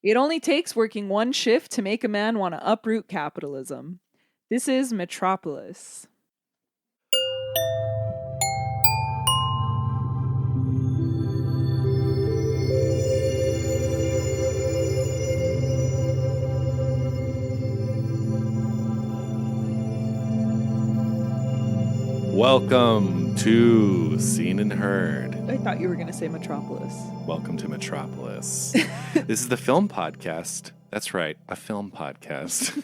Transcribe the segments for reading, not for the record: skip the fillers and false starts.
It only takes working one shift to make a man want to uproot capitalism. This is Metropolis. Welcome to Seen and Heard. I thought you were going to say Metropolis. Welcome to Metropolis. This is the film podcast. That's right, a film podcast.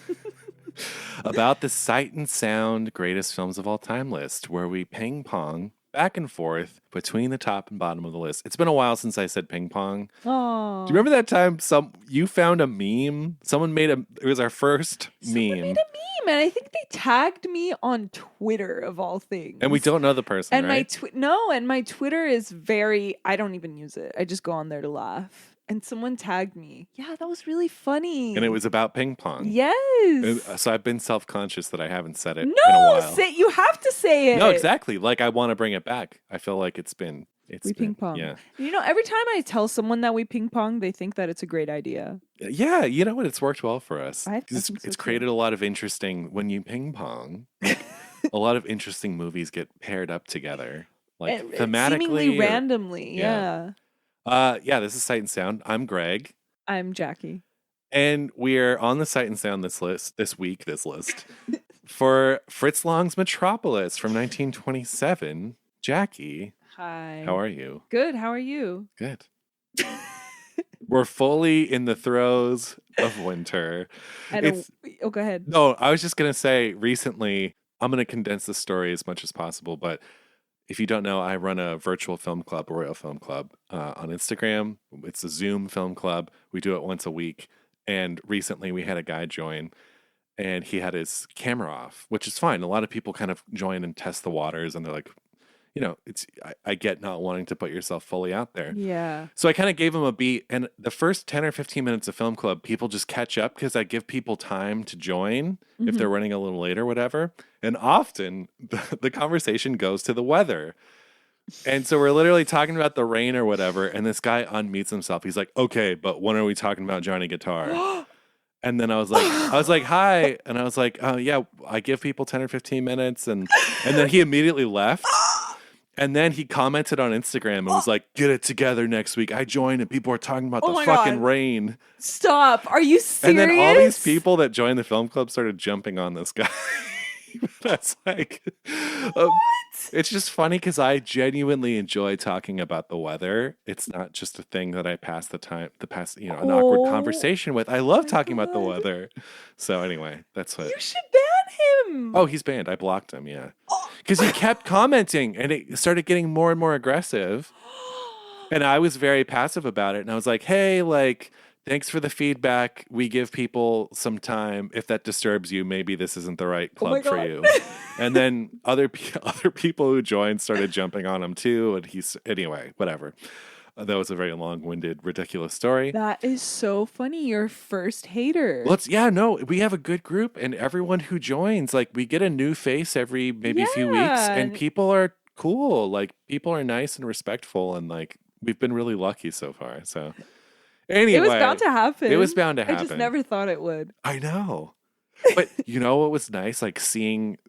About the sight and sound greatest films of all time list, where we ping pong back and forth between the top and bottom of the list. It's been a while since I said ping pong. Oh. Do you remember that time you found a meme? It was our first meme. Someone made a meme, and I think they tagged me on Twitter of all things. And we don't know the person, and right? my Twitter is I don't even use it. I just go on there to laugh. And someone tagged me. Yeah, that was really funny. And it was about ping pong. Yes. And so I've been self-conscious that I haven't said it in a while. No, you have to say it. No, exactly. Like, I want to bring it back. I feel like we ping pong. Yeah. You know, every time I tell someone that we ping pong, they think that it's a great idea. Yeah, you know what? It's worked well for us. It's created a lot of interesting, when you ping pong, a lot of interesting movies get paired up together. Like, thematically. Seemingly randomly, yeah. This is Sight and Sound. I'm Greg. I'm Jackie. And we're on the Sight and Sound this list for Fritz Lang's Metropolis from 1927. Jackie. Hi. How are you? Good. How are you? Good. We're fully in the throes of winter. Go ahead. No, I was just going to say, recently, I'm going to condense the story as much as possible, but if you don't know, I run a virtual film club, Royal Film Club, on Instagram. It's a Zoom film club. We do it once a week. And recently we had a guy join, and he had his camera off, which is fine. A lot of people kind of join and test the waters, and they're like, you know, I get not wanting to put yourself fully out there. Yeah. So I kind of gave him a beat, and the first 10 or 15 minutes of film club, people just catch up because I give people time to join if they're running a little late or whatever. And often the conversation goes to the weather. And so we're literally talking about the rain or whatever, and this guy unmutes himself. He's like, okay, but when are we talking about Johnny Guitar? And then I was like, hi. And I was like, oh yeah, I give people 10 or 15 minutes. And then he immediately left. And then he commented on Instagram and was like, get it together next week. I joined and people are talking about the fucking rain. Stop. Are you serious? And then all these people that joined the film club started jumping on this guy. That's like, it's just funny because I genuinely enjoy talking about the weather. It's not just a thing that I pass an awkward conversation with. I love talking about the weather. So anyway, that's what. You should ban him. Oh, he's banned. I blocked him. Yeah. Because he kept commenting and it started getting more and more aggressive. And I was very passive about it. And I was like, hey, like, thanks for the feedback. We give people some time. If that disturbs you, maybe this isn't the right club for you. And then other people who joined started jumping on him too. And anyway, whatever. That was a very long-winded, ridiculous story. That is so funny. Your first hater. We have a good group, and everyone who joins, like, we get a new face every maybe few weeks, and people are cool. Like, people are nice and respectful, and like, we've been really lucky so far. So anyway, it was bound to happen. I just never thought it would. I know. But you know what was nice? Like, seeing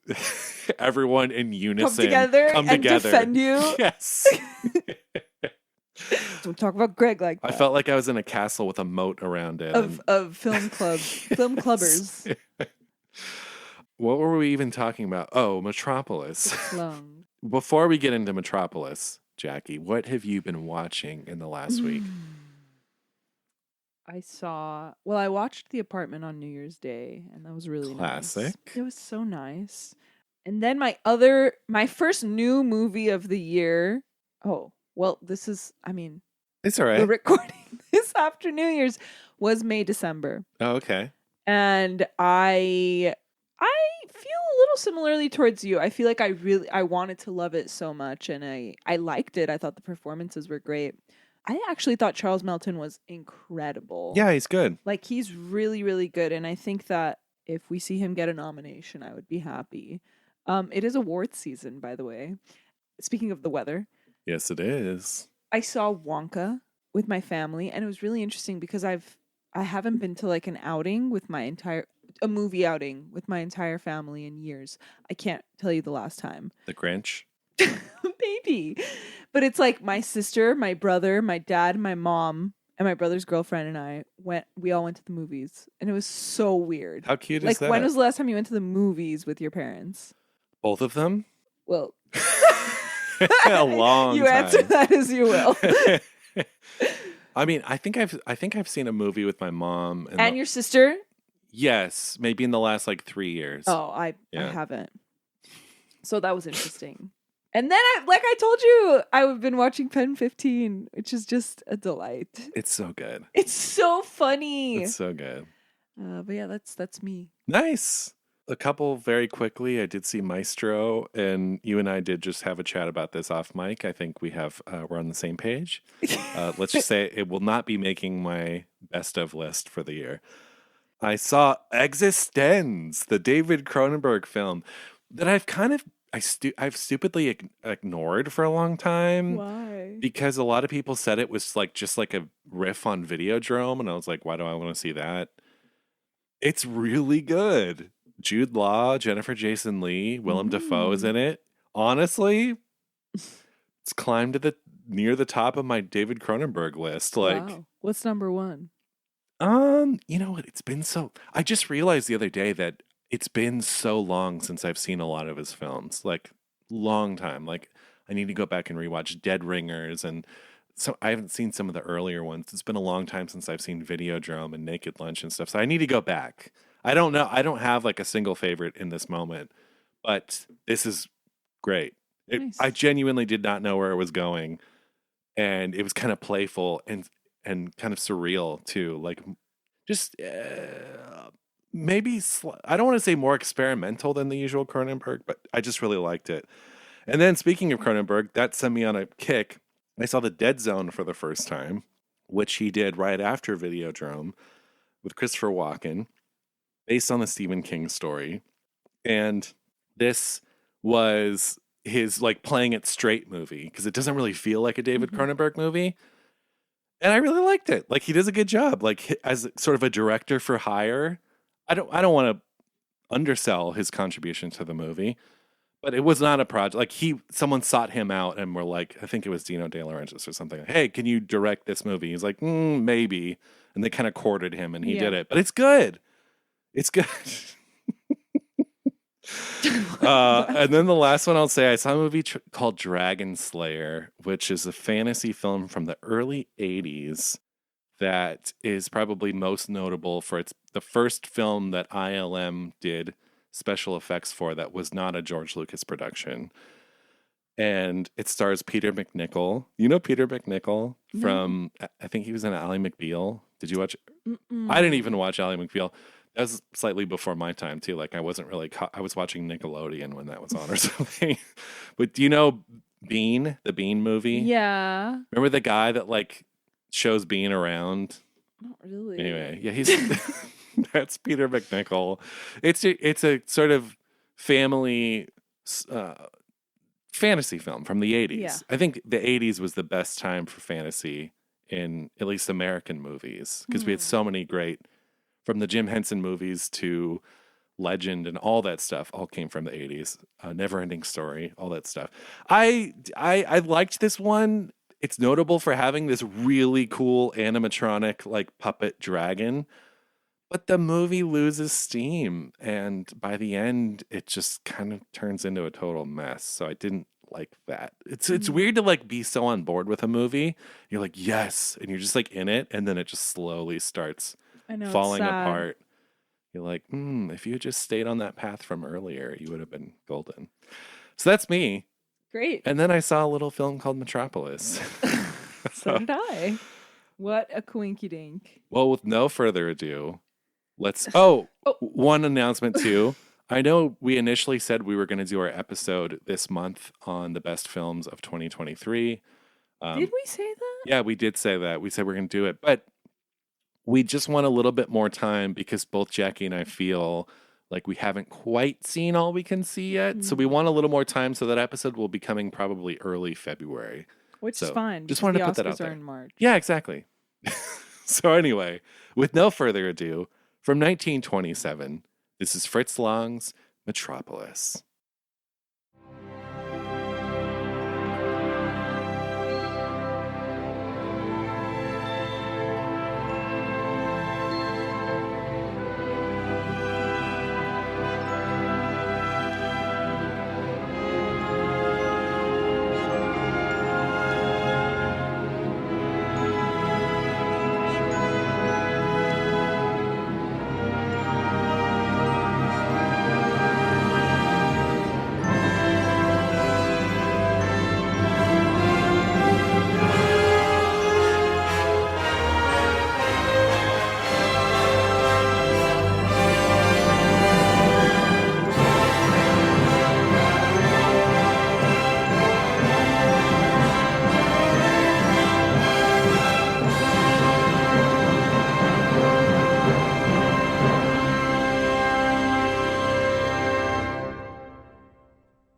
everyone in unison come together and defend you. Yes. Don't talk about Greg like that. I felt like I was in a castle with a moat around it. Of film club, film clubbers. What were we even talking about? Oh, Metropolis. Before we get into Metropolis, Jackie, what have you been watching in the last week? I watched The Apartment on New Year's Day, and that was really classic. Nice. It was so nice. And then my first new movie of the year. Oh, well, it's all right. The recording this after New Year's was December. Oh, okay. And I feel a little similarly towards you. I feel like I wanted to love it so much, and I liked it. I thought the performances were great. I actually thought Charles Melton was incredible. Yeah, he's good. Like, he's really, really good. And I think that if we see him get a nomination, I would be happy. It is awards season, by the way. Speaking of the weather. Yes, it is. I saw Wonka with my family, and it was really interesting because I've I haven't been to like an outing with a movie outing with my entire family in years. I can't tell you the last time. The Grinch? Maybe. But it's like my sister, my brother, my dad, my mom, and my brother's girlfriend and we all went to the movies. And it was so weird. How cute is Like, that? when was the last time you went to the movies with your parents? Both of them? Well, A long you time. answer that as you will. I mean, I think I've seen a movie with my mom And your sister? Yes, maybe in the last like 3 years. Oh, I Yeah. haven't. So that was interesting. And then, I told you, I've been watching Pen 15, which is just a delight. It's so good. It's so funny. It's so good. But yeah, that's me. Nice. A couple very quickly. I did see Maestro, and you and I did just have a chat about this off mic. I think we're on the same page. Let's just say it will not be making my best of list for the year. I saw Existenz, the David Cronenberg film that I've stupidly ignored for a long time. Why? Because a lot of people said it was like just like a riff on Videodrome, and I was like, why do I want to see that? It's really good. Jude Law, Jennifer Jason Leigh, Willem Dafoe is in it. Honestly, it's climbed to near the top of my David Cronenberg list. Like, wow. What's number one? you know what? I just realized the other day that it's been so long since I've seen a lot of his films. Like, long time. Like, I need to go back and rewatch Dead Ringers, and so I haven't seen some of the earlier ones. It's been a long time since I've seen Videodrome and Naked Lunch and stuff. So I need to go back. I don't know. I don't have like a single favorite in this moment, but this is great. Nice. I genuinely did not know where it was going, and it was kind of playful and kind of surreal too. Like, just maybe I don't want to say more experimental than the usual Cronenberg, but I just really liked it. And then speaking of Cronenberg, that sent me on a kick. I saw The Dead Zone for the first time, which he did right after Videodrome with Christopher Walken, based on the Stephen King story. And this was his like playing it straight movie, because it doesn't really feel like a David Cronenberg movie. And I really liked it. Like, he does a good job. Like, as sort of a director for hire, I don't want to undersell his contribution to the movie, but it was not a project. Like, someone sought him out and were like, I think it was Dino De Laurentiis or something. Like, hey, can you direct this movie? He's like, maybe. And they kind of courted him, and he did it. But it's good. It's good. And then the last one I'll say, I saw a movie called Dragon Slayer, which is a fantasy film from the early 80s that is probably most notable for the first film that ILM did special effects for that was not a George Lucas production. And it stars Peter McNichol. You know Peter McNichol from, I think he was in Ally McBeal. Did you watch? I didn't even watch Ally McBeal. That was slightly before my time too. Like, I wasn't really I was watching Nickelodeon when that was on or something. But do you know Bean, the Bean movie? Yeah. Remember the guy that like shows Bean around? Not really. Anyway, yeah, he's that's Peter McNichol. It's a sort of family fantasy film from the 80s. Yeah. I think the 80s was the best time for fantasy in at least American movies, because we had so many great, from the Jim Henson movies to Legend and all that stuff, all came from the 80s. Neverending Story, all that stuff. I liked this one. It's notable for having this really cool animatronic like puppet dragon, but the movie loses steam, and by the end it just kind of turns into a total mess. So I didn't like that. It's weird to like be so on board with a movie. You're like, yes, and you're just like in it, and then it just slowly starts falling apart. You're like, if you had just stayed on that path from earlier, you would have been golden. So that's me. Great. And then I saw a little film called Metropolis. So did I. What a coinky dink. Well, with no further ado, let's... one announcement too. I know we initially said we were going to do our episode this month on the best films of 2023. Did we say that? Yeah, we did say that. We said we're going to do it. But we just want a little bit more time, because both Jackie and I feel like we haven't quite seen all we can see yet. So we want a little more time. So that episode will be coming probably early February. Which is fine. Just wanted to put that out Oscars are there. in March. Yeah, exactly. So anyway, with no further ado, from 1927, this is Fritz Lang's Metropolis.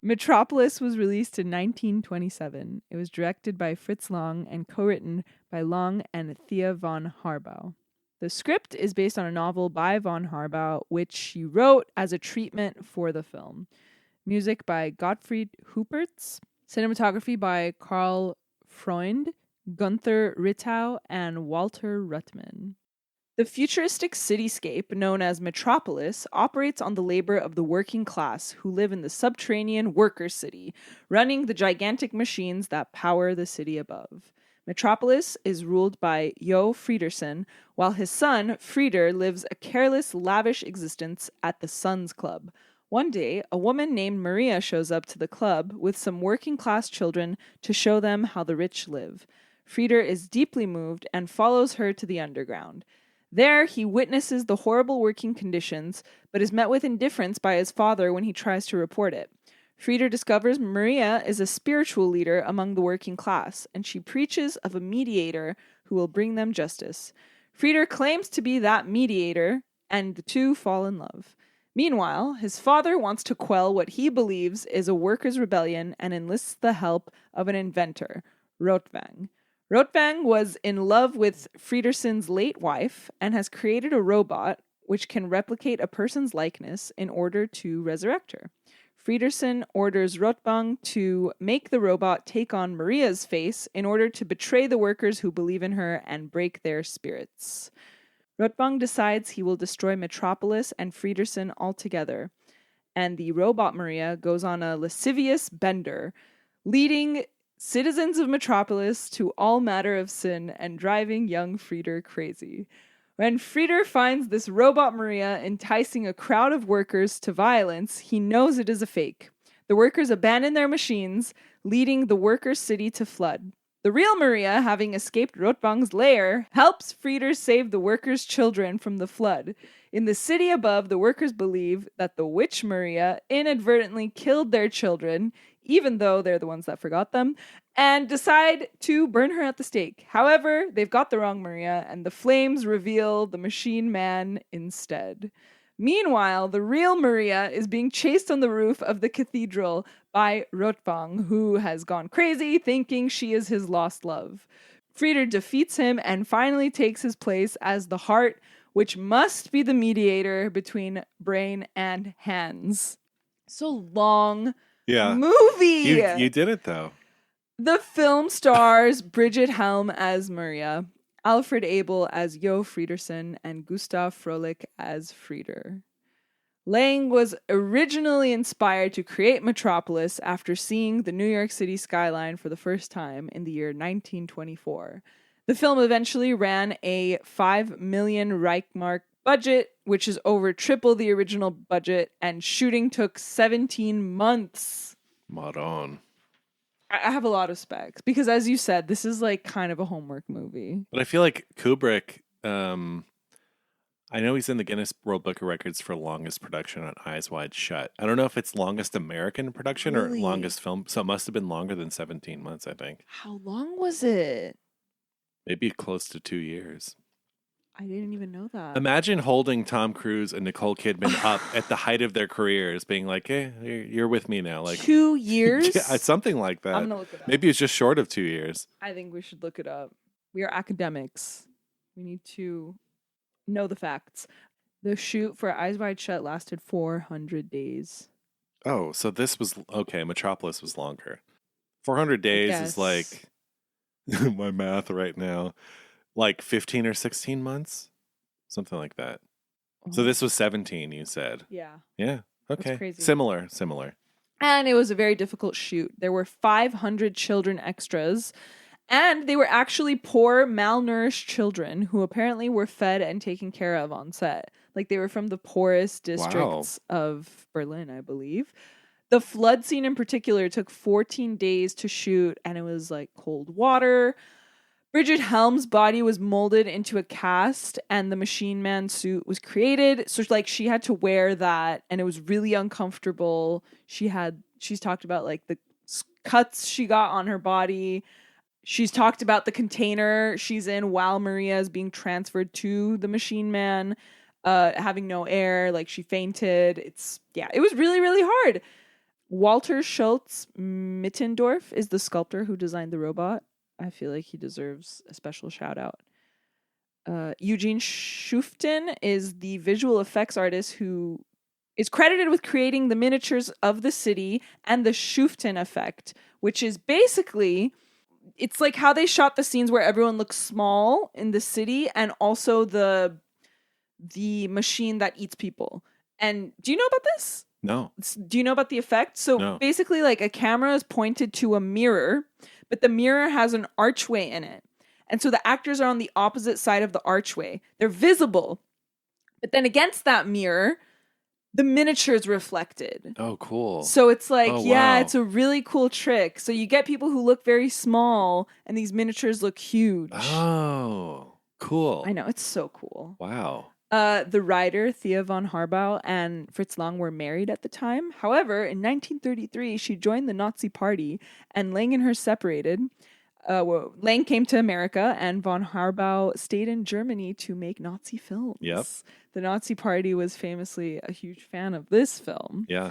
Metropolis was released in 1927. It was directed by Fritz Lang and co-written by Lang and Thea von Harbou. The script is based on a novel by von Harbou, which she wrote as a treatment for the film. Music by Gottfried Huppertz. Cinematography by Karl Freund, Gunther Rittau, and Walter Ruttmann. The futuristic cityscape known as Metropolis operates on the labor of the working class who live in the subterranean worker city, running the gigantic machines that power the city above. Metropolis is ruled by Jo Friedersen, while his son, Frieder, lives a careless, lavish existence at the Sun's Club. One day, a woman named Maria shows up to the club with some working-class children to show them how the rich live. Frieder is deeply moved and follows her to the underground. There, he witnesses the horrible working conditions, but is met with indifference by his father when he tries to report it. Frieder discovers Maria is a spiritual leader among the working class, and she preaches of a mediator who will bring them justice. Frieder claims to be that mediator, and the two fall in love. Meanwhile, his father wants to quell what he believes is a workers' rebellion and enlists the help of an inventor, Rotwang. Rotwang was in love with Friedersen's late wife and has created a robot which can replicate a person's likeness in order to resurrect her. Friedersen orders Rotwang to make the robot take on Maria's face in order to betray the workers who believe in her and break their spirits. Rotwang decides he will destroy Metropolis and Friedersen altogether, and the robot Maria goes on a lascivious bender, leading citizens of Metropolis to all manner of sin and driving young Frieder crazy. When Frieder finds this robot Maria enticing a crowd of workers to violence, he knows it is a fake. The workers abandon their machines, leading the workers' city to flood. The real Maria, having escaped Rotwang's lair, helps Frieder save the workers' children from the flood. In the city above, the workers believe that the witch Maria inadvertently killed their children, even though they're the ones that forgot them, and decide to burn her at the stake. However, they've got the wrong Maria, and the flames reveal the machine man instead. Meanwhile, the real Maria is being chased on the roof of the cathedral by Rotwang, who has gone crazy, thinking she is his lost love. Frieder defeats him and finally takes his place as the heart, which must be the mediator between brain and hands. So long movie! You did it, though. The film stars Bridget Helm as Maria, Alfred Abel as Jo Friedersen, and Gustav Froelich as Frieder. Lang was originally inspired to create Metropolis after seeing the New York City skyline for the first time in the year 1924. The film eventually ran a 5 million Reichmark budget, which is over triple the original budget, and shooting took 17 months. Maron. I have a lot of specs because, as you said, this is like kind of a homework movie. But I feel like Kubrick, I know he's in the Guinness World Book of Records for longest production on Eyes Wide Shut. I don't know if it's longest American production or longest film, so it must have been longer than 17 months, I think. How long was it? Maybe close to 2 years. I didn't even know that. Imagine holding Tom Cruise and Nicole Kidman up at the height of their careers, being like, "Hey, you're with me now." Like 2 years? Yeah, something like that. I'm gonna look it up. Maybe it's just short of 2 years. I think we should look it up. We are academics. We need to know the facts. The shoot for Eyes Wide Shut lasted 400 days. Oh, so this was okay. Metropolis was longer. 400 days is like my math right now, like 15 or 16 months, something like that. So this was 17, you said. Yeah. Yeah. Okay. That's crazy. Similar. And it was a very difficult shoot. There were 500 children extras, and they were actually poor, malnourished children who apparently were fed and taken care of on set. Like they were from the poorest districts of Berlin, I believe. The flood scene in particular took 14 days to shoot, and it was like cold water. Bridget Helm's body was molded into a cast, and the Machine Man suit was created. So like she had to wear that, and it was really uncomfortable. She's talked about like the cuts she got on her body. She's talked about the container she's in while Maria is being transferred to the Machine Man, having no air, like she fainted. It was really, really hard. Walter Schultz Mittendorf is the sculptor who designed the robot. I feel like he deserves a special shout out. Eugene Schuften is the visual effects artist who is credited with creating the miniatures of the city and the Schuften effect, which is basically, it's like how they shot the scenes where everyone looks small in the city, and also the machine that eats people. And do you know about this? No. Do you know about the effect? So basically, like a camera is pointed to a mirror, but the mirror has an archway in it. And so the actors are on the opposite side of the archway. They're visible. But then against that mirror, the miniature is reflected. Oh, cool. So it's like, wow. It's a really cool trick. So you get people who look very small, and these miniatures look huge. Oh, cool. I know, it's so cool. Wow. The writer, Thea von Harbou, and Fritz Lang were married at the time. However, in 1933, she joined the Nazi Party, and Lang and her separated. Lang came to America, and von Harbou stayed in Germany to make Nazi films. Yep. The Nazi Party was famously a huge fan of this film. Yeah.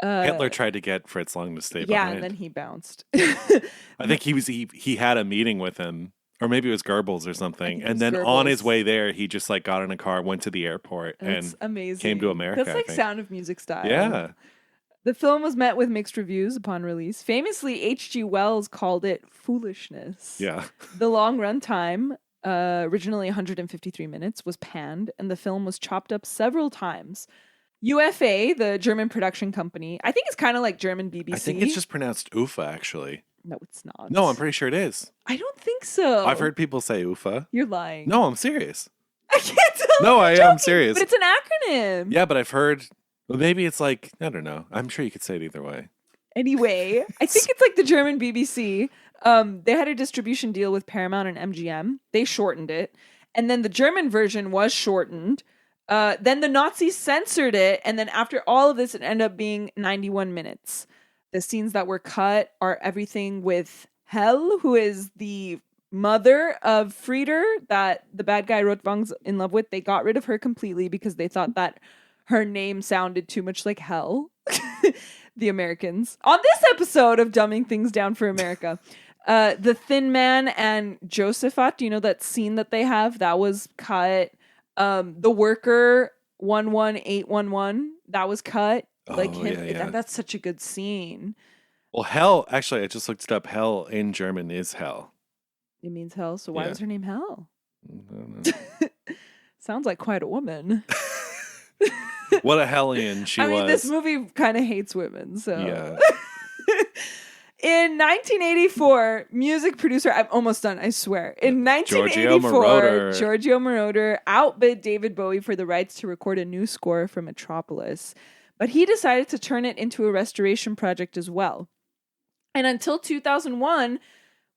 Hitler tried to get Fritz Lang to stay behind. Yeah, and then he bounced. I think he had a meeting with him. Or maybe it was Goebbels or something. And then on his way there, he just like got in a car, went to the airport, and amazing. Came to America. That's like Sound of Music style. Yeah. The film was met with mixed reviews upon release. Famously, H.G. Wells called it foolishness. Yeah. The long run time, originally 153 minutes, was panned, and the film was chopped up several times. UFA, the German production company, I think it's kind of like German BBC. I think it's just pronounced UFA, actually. No, it's not. No, I'm pretty sure it is. I don't think so. I've heard people say UFA. You're lying. No, I'm serious. I can't tell. No, I am serious. But it's an acronym. Yeah, but I've heard, well, maybe it's like, I don't know. I'm sure you could say it either way. Anyway, I think it's like the German BBC. They had a distribution deal with Paramount and MGM. They shortened it. And then the German version was shortened. Then the Nazis censored it. And then after all of this, it ended up being 91 minutes. The scenes that were cut are everything with Hel, who is the mother of Frieder that the bad guy Rotwang's in love with. They got rid of her completely because they thought that her name sounded too much like Hel. The Americans. On this episode of Dumbing Things Down for America, the Thin Man and Josephat, do you know that scene that they have? That was cut. The Worker 11811, that was cut. Like him, yeah. That's such a good scene. Well, Hell, actually, I just looked it up. Hell in German is Hell. It means hell. So why was her name Hell? I don't know. Sounds like quite a woman. What a hellion she was. I mean, this movie kind of hates women. So yeah. In 1984, music producer, I'm almost done, I swear. In 1984, Giorgio Moroder outbid David Bowie for the rights to record a new score for Metropolis. But he decided to turn it into a restoration project as well. And until 2001,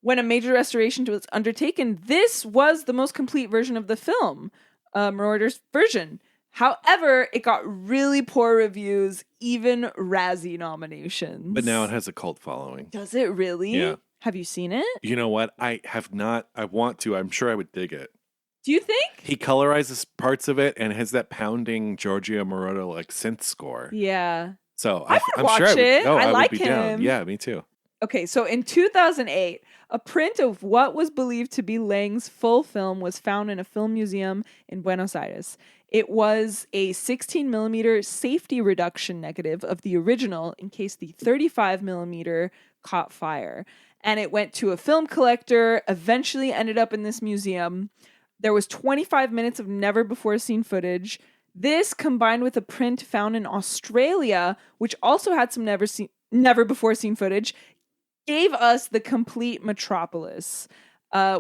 when a major restoration was undertaken, this was the most complete version of the film, Moroder's version. However, it got really poor reviews, even Razzie nominations. But now it has a cult following. Does it really? Yeah. Have you seen it? You know what? I have not. I want to. I'm sure I would dig it. Do you think? He colorizes parts of it and has that pounding Giorgio Moroder like synth score. Yeah. So I'm sure I would, it. I would like be him. down. Yeah, me too. Okay, so in 2008, a print of what was believed to be Lang's full film was found in a film museum in Buenos Aires. It was a 16 millimeter safety reduction negative of the original in case the 35 millimeter caught fire. And it went to a film collector, eventually ended up in this museum. There was 25 minutes of never before seen footage. This, combined with a print found in Australia, which also had some never before seen footage, gave us the complete Metropolis,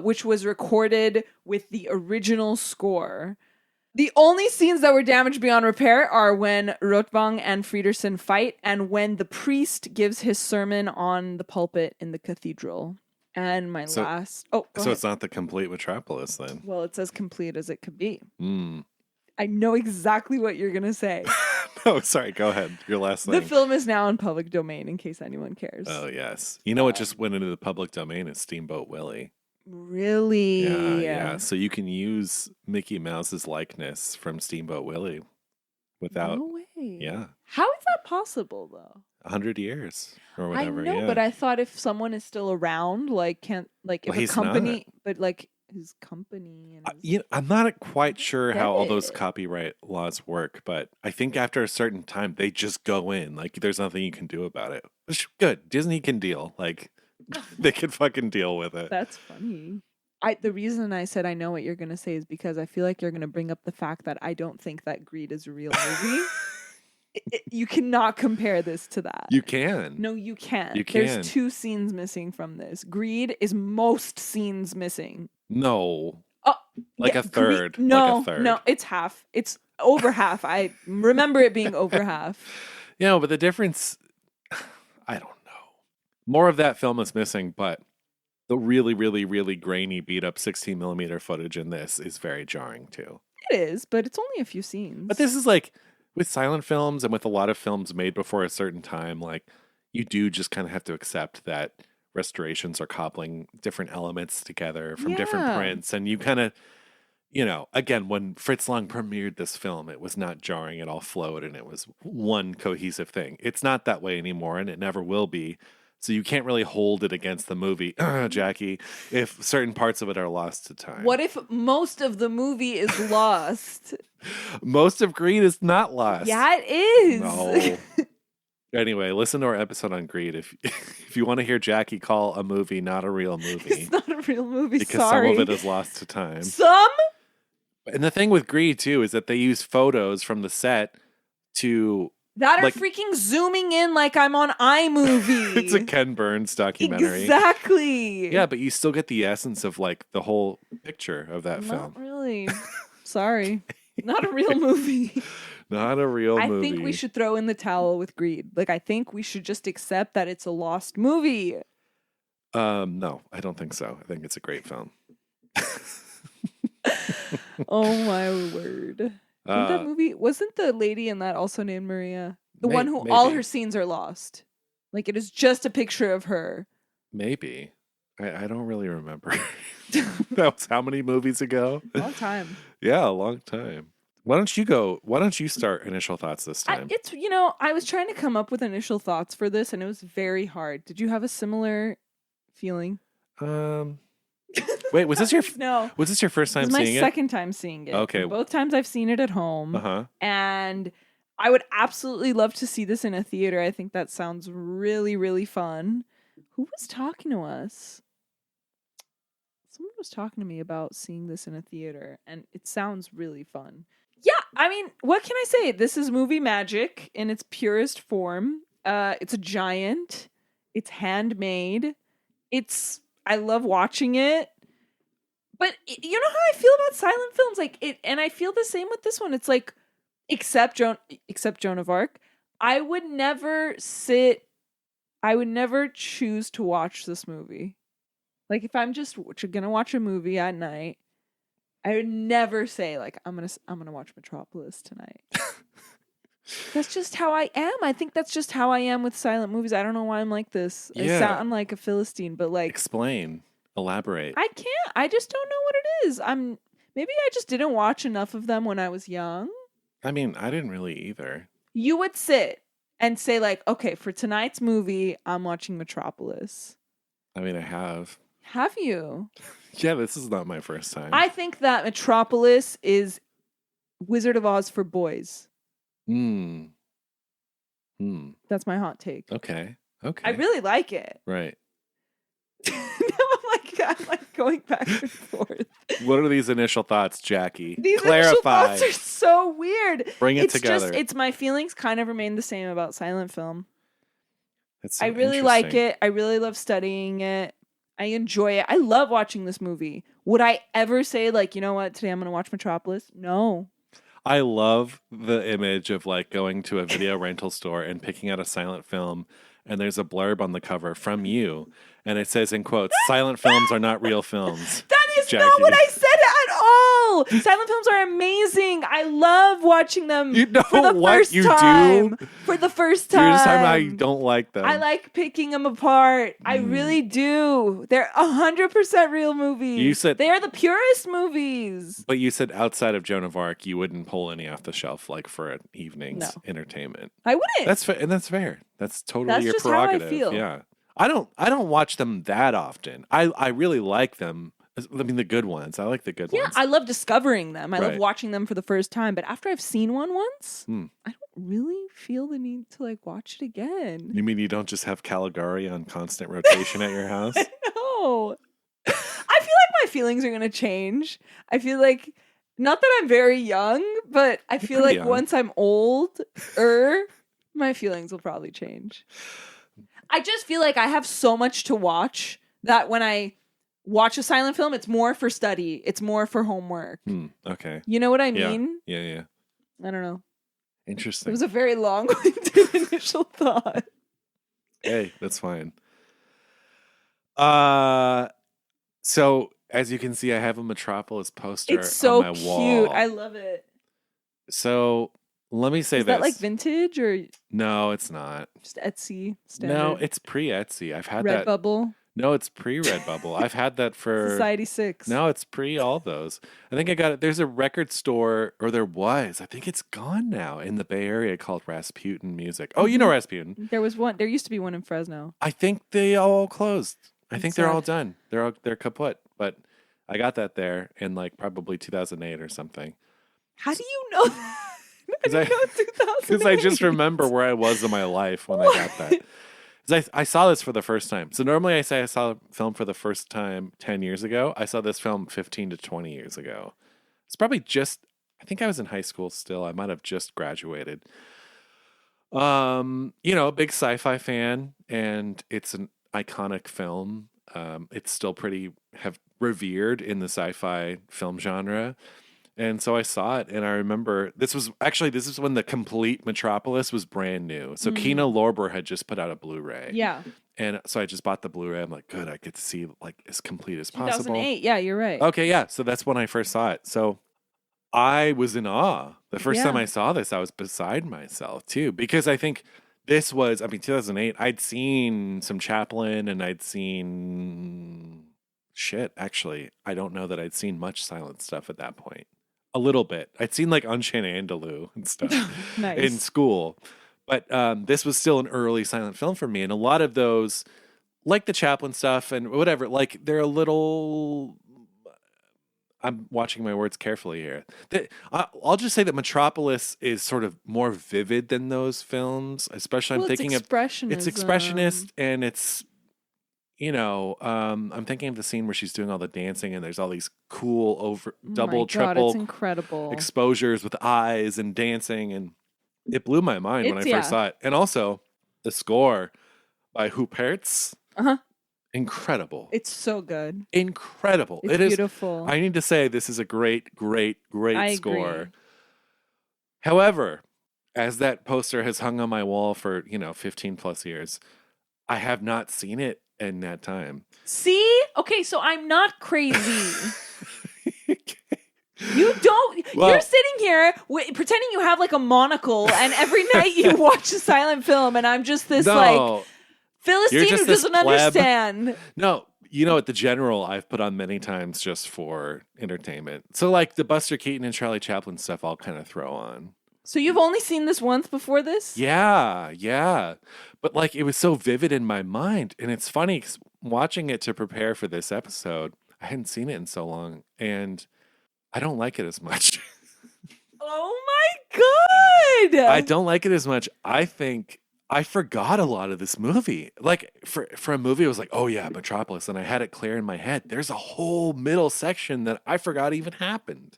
which was recorded with the original score. The only scenes that were damaged beyond repair are when Rotwang and Friedersen fight and when the priest gives his sermon on the pulpit in the cathedral. And So ahead. it's not the complete Metropolis then. Well, it's as complete as it could be. Mm. I know exactly what you're going to say. No, sorry. Go ahead. Your last thing. The film is now in public domain, in case anyone cares. Oh, yes. You know what just went into the public domain is Steamboat Willie. Really? Yeah. So you can use Mickey Mouse's likeness from Steamboat Willie without... No way. Yeah. How is that possible, though? 100 years or whatever. I know, yeah. but I thought if someone is still around, if he's a company, not. but like his company and his... I'm not quite sure how all those Get it. copyright laws work, but I think after a certain time they just go in. Like there's nothing you can do about it. Which, good. Disney can deal. Like they can fucking deal with it. That's funny. The reason I said I know what you're gonna say is because I feel like you're gonna bring up the fact that I don't think that Greed is a real movie. You cannot compare this to that. You can. No, you can't. You can. There's 2 scenes missing from this. Greed is most scenes missing. No. Oh, Like yeah, a third. No, like a third. no, it's half. It's over half. I remember it being over half. Yeah, but the difference, I don't know. More of that film is missing, but the really, really, really grainy, beat up 16 millimeter footage in this is very jarring too. It is, but it's only a few scenes. But this is like with silent films and with a lot of films made before a certain time, like you do just kind of have to accept that restorations are cobbling different elements together from different Yeah. prints. And you kind of, again, when Fritz Lang premiered this film, it was not jarring, it all flowed and it was one cohesive thing. It's not that way anymore and it never will be. So you can't really hold it against the movie, Jackie, if certain parts of it are lost to time. What if most of the movie is lost? Most of Greed is not lost. Yeah, it is. No. Anyway, listen to our episode on Greed if you want to hear Jackie call a movie not a real movie. It's not a real movie. Because Sorry. some of it is lost to time. Some? And the thing with Greed too is that they use photos from the set to That are like- freaking zooming in like I'm on iMovie. it's a Ken Burns documentary. Exactly. Yeah, but you still get the essence of like the whole picture of that film. Not really. Sorry. Not a real movie. Not a real movie. I think we should throw in the towel with Greed. Like, I think we should just accept that it's a lost movie. No, I don't think so. I think it's a great film. Oh my word. That movie wasn't the lady in that also named Maria? The one who all maybe. her scenes are lost. Like it is just a picture of her. Maybe. I don't really remember. That was how many movies ago? Long time. Yeah, a long time. Why don't you start initial thoughts this time? I was trying to come up with initial thoughts for this and it was very hard. Did you have a similar feeling? Wait, was this your No. was this your first time This is my seeing it? second time seeing it. Okay. Both times I've seen it at home. Uh-huh. And I would absolutely love to see this in a theater. I think that sounds really, really fun. Who was talking to us? Someone was talking to me about seeing this in a theater, and it sounds really fun. Yeah, I mean, what can I say? This is movie magic in its purest form. It's a giant. It's handmade. I love watching it. But you know how I feel about silent films? And I feel the same with this one. It's like, except Joan of Arc, I would never choose to watch this movie. Like if I'm just gonna watch a movie at night, I would never say like I'm gonna watch Metropolis tonight. That's just how I am. I think that's just how I am with silent movies. I don't know why I'm like this. Yeah. I sound like a Philistine, but like Explain. Elaborate. I can't. I just don't know what it is. Maybe I just didn't watch enough of them when I was young. I mean, I didn't really either. You would sit and say like, okay, for tonight's movie, I'm watching Metropolis. I mean, I have. Have you? Yeah, this is not my first time. I think that Metropolis is Wizard of Oz for boys. That's my hot take. Okay. I really like it. Right. Now I'm like going back and forth. What are these initial thoughts, Jackie? These Clarify. initial thoughts are so weird. Bring it together. It's my feelings kind of remain the same about silent film. That's so I really like it. I really love studying it. I enjoy it. I love watching this movie. Would I ever say like, you know what, today I'm going to watch Metropolis? No. I love the image of like going to a video rental store and picking out a silent film, and there's a blurb on the cover from you, and it says in quotes, "Silent films are not real films." That is Jackie. not what I said at all. Silent films are amazing. I love watching them You know for the what first you time. do? For the first time. You're just talking about how you don't like them. I like picking them apart. I really do. They're 100% real movies. You said they are the purest movies. But you said outside of Joan of Arc, you wouldn't pull any off the shelf like for an evening's entertainment. I wouldn't. That's fair, and that's fair. That's totally your just prerogative. how I feel. Yeah, I don't watch them that often. I really like them. I mean, the good ones. I like the good ones. Yeah, I love discovering them. I love Right. watching them for the first time. But after I've seen one once, Hmm. I don't really feel the need to like watch it again. You mean you don't just have Caligari on constant rotation at your house? No. I feel like my feelings are going to change. I feel like, not that I'm very young, but I feel like young. once I'm older, my feelings will probably change. I just feel like I have so much to watch that when I watch a silent film, it's more for study. It's more for homework. Okay. You know what I mean? Yeah. I don't know. It Interesting. was a very long-winded initial thought. Hey, that's fine. So as you can see, I have a Metropolis poster It's so on my cute. wall. I love it. So let me say Is this. that like vintage or No, it's not. just Etsy standard? No, it's pre-Etsy. I've had that. Redbubble. No, it's pre-Redbubble. I've had that for Society 6. No, it's pre all those. I think I got it. There's a record store, or there was. I think it's gone now in the Bay Area called Rasputin Music. Oh, you know Rasputin. There was one. There used to be one in Fresno. I think they all closed. I think they're sad. all done. They're kaput. But I got that there in like probably 2008 or something. How do you know that? Because I just remember where I was in my life when I got that. Because I saw this for the first time. So normally I say I saw a film for the first time 10 years ago. I saw this film 15 to 20 years ago. It's probably just, I think I was in high school still. I might have just graduated. You know, big sci-fi fan, and it's an iconic film. It's still pretty revered in the sci-fi film genre. And so I saw it, and I remember this is when the complete Metropolis was brand new. So Kino Lorber had just put out a Blu-ray. Yeah. And so I just bought the Blu-ray. I'm like, good, I get to see like as complete as possible. 2008. Yeah, you're right. Okay, yeah. So that's when I first saw it. So I was in awe. The first time I saw this, I was beside myself too, because I think this was, 2008. I'd seen some Chaplin, and I'd seen actually. I don't know that I'd seen much silent stuff at that point. A little bit. I'd seen like Unchained Andalou and stuff Nice. in school. But this was still an early silent film for me. And a lot of those, like the Chaplin stuff and whatever, like they're a little... I'm watching my words carefully here. I'll just say that Metropolis is sort of more vivid than those films, especially I'm thinking of... It's expressionist, and it's... You know, I'm thinking of the scene where she's doing all the dancing, and there's all these cool double, triple it's incredible. exposures with eyes and dancing, and it blew my mind when I first saw it. And also, the score by Hupertz, incredible. It's so good. Incredible. It's beautiful. I need to say this is a great, great, great score. Agree. However, as that poster has hung on my wall for 15 plus years, I have not seen it in that time. See? Okay, so I'm not crazy. You don't. You're sitting here pretending you have like a monocle, and every night you watch a silent film, and I'm just this like Philistine who doesn't understand. No, at the General I've put on many times just for entertainment. So like the Buster Keaton and Charlie Chaplin stuff, I'll kind of throw on. So you've only seen this once before this? Yeah. But like it was so vivid in my mind. And it's funny 'cause watching it to prepare for this episode, I hadn't seen it in so long and I don't like it as much. Oh my God. I don't like it as much. I think I forgot a lot of this movie. Like for a movie, I was like, oh yeah, Metropolis. And I had it clear in my head. There's a whole middle section that I forgot even happened.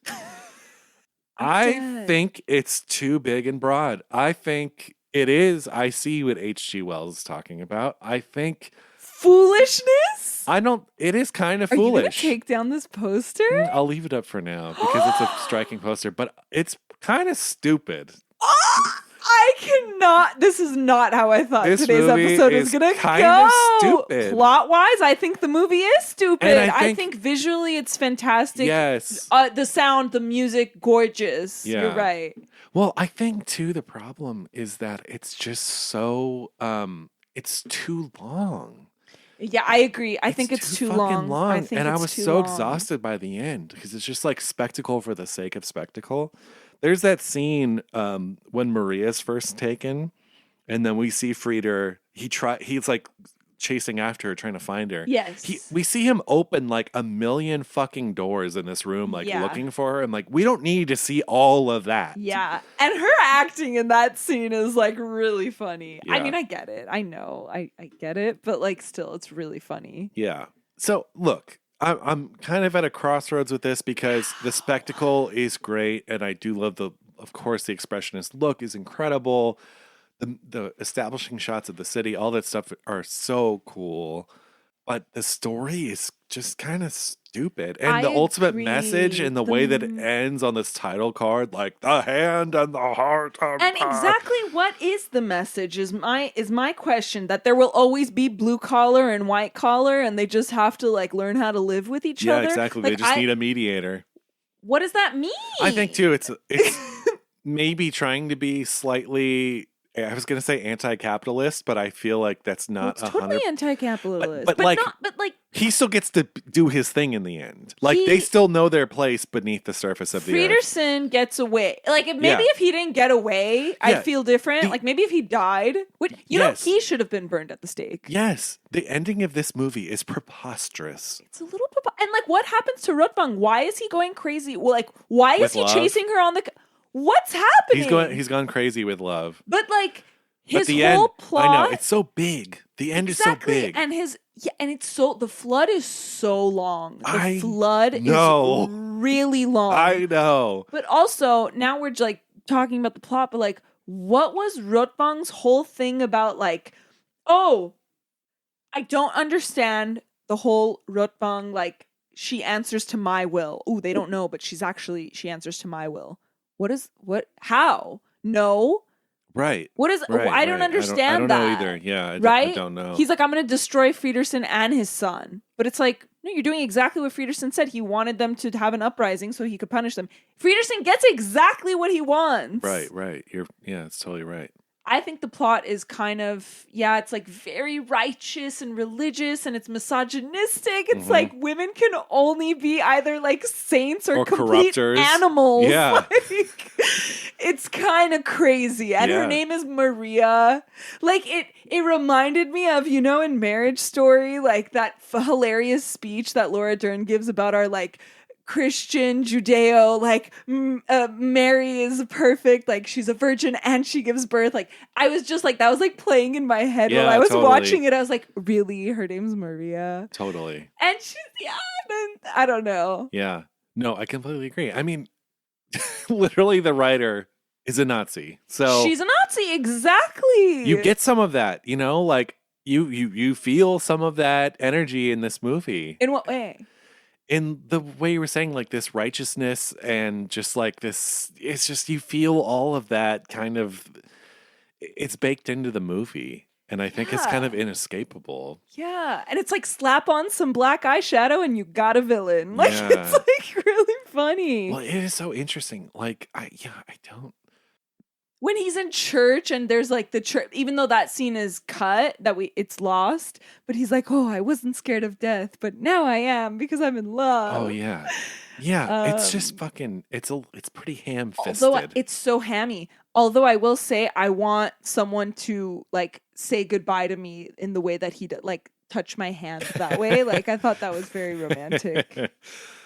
I think it's too big and broad. I think it is. I see what H.G. Wells is talking about. I think foolishness. It is kind of Are foolish. you gonna take down this poster? I'll leave it up for now because it's a striking poster, but it's kind of stupid. I cannot. This is not how I thought This today's movie episode was is going to kind go. of stupid. Plot-wise, I think the movie is stupid. And I think visually it's fantastic. Yes. The sound, the music, gorgeous. Yeah. You're right. Well, I think too the problem is that it's just so it's too long. Yeah, I agree. I think it's too fucking long. I think and I it's was too so long. exhausted by the end because it's just like spectacle for the sake of spectacle. There's that scene when Maria's first taken, and then we see Frieder. He's like chasing after her, trying to find her. Yes. We see him open like a million fucking doors in this room, like looking for her. I'm like, we don't need to see all of that. Yeah. And her acting in that scene is like really funny. Yeah. I mean, I get it. I know. I get it. But like still, it's really funny. Yeah. So look, I'm kind of at a crossroads with this because the spectacle is great, and I do love of course, the expressionist look is incredible. The establishing shots of the city, all that stuff are so cool, but the story is just kind of stupid. And the ultimate message and the way that it ends on this title card, like the hand and the heart. And exactly what is the message is my question, that there will always be blue collar and white collar and they just have to like learn how to live with each other. Yeah, exactly. Like, they just need a mediator. What does that mean? I think too, it's maybe trying to be slightly, I was going to say anti-capitalist, but I feel like that's not it's totally anti-capitalist. But like he still gets to do his thing in the end. Like they still know their place beneath the surface of the earth. Friederson gets away. Like if he didn't get away, I'd feel different. Like maybe if he died, you know, he should have been burned at the stake. Yes, the ending of this movie is preposterous. It's a little and like what happens to Rotbang? Why is he going crazy? Well, like why is he chasing her on the? What's happening? He's gone crazy with love. But like his the whole end, plot, I know, it's so big. The end is so big. And the flood is so long. The flood is really long. I know. But also, now we're like talking about the plot, but like what was Rotbang's whole thing about like, oh, I don't understand the whole Rotbang, like she answers to my will. Oh, they don't know, but she answers to my will. How? No. Right. What is? Right, I don't understand I don't that. know either. Yeah. I don't know. He's like, I'm going to destroy Friederson and his son. But it's like, no, you're doing exactly what Friederson said. He wanted them to have an uprising so he could punish them. Friederson gets exactly what he wants. Right. It's totally right. I think the plot is kind of, it's like very righteous and religious and it's misogynistic. It's like women can only be either like saints or complete corruptors. Animals. Yeah. Like, it's kind of crazy. And her name is Maria. Like it reminded me of, you know, in Marriage Story, like that hilarious speech that Laura Dern gives about our like Christian, Judeo, like Mary is perfect, like she's a virgin and she gives birth. Like I was just like, that was like playing in my head while I was watching it. I was like, really? Her name's Maria? Totally. And she's, I don't know. Yeah. No, I completely agree. I mean, literally the writer is a Nazi. So she's a Nazi, exactly. You get some of that, you know, like you feel some of that energy in this movie. In what way? In the way you were saying, like this righteousness and just like this, it's just, you feel all of that kind of, it's baked into the movie. And I think it's kind of inescapable. Yeah. And it's like slap on some black eyeshadow and you got a villain. Like it's like really funny. Well, it is so interesting. Like, I don't. When he's in church and there's like the church, even though that scene is cut, it's lost, but he's like, oh, I wasn't scared of death, but now I am because I'm in love. Oh yeah. Yeah. It's just fucking, it's pretty ham-fisted. Although it's so hammy. Although I will say I want someone to like say goodbye to me in the way that he did, like touch my hand that way. Like I thought that was very romantic.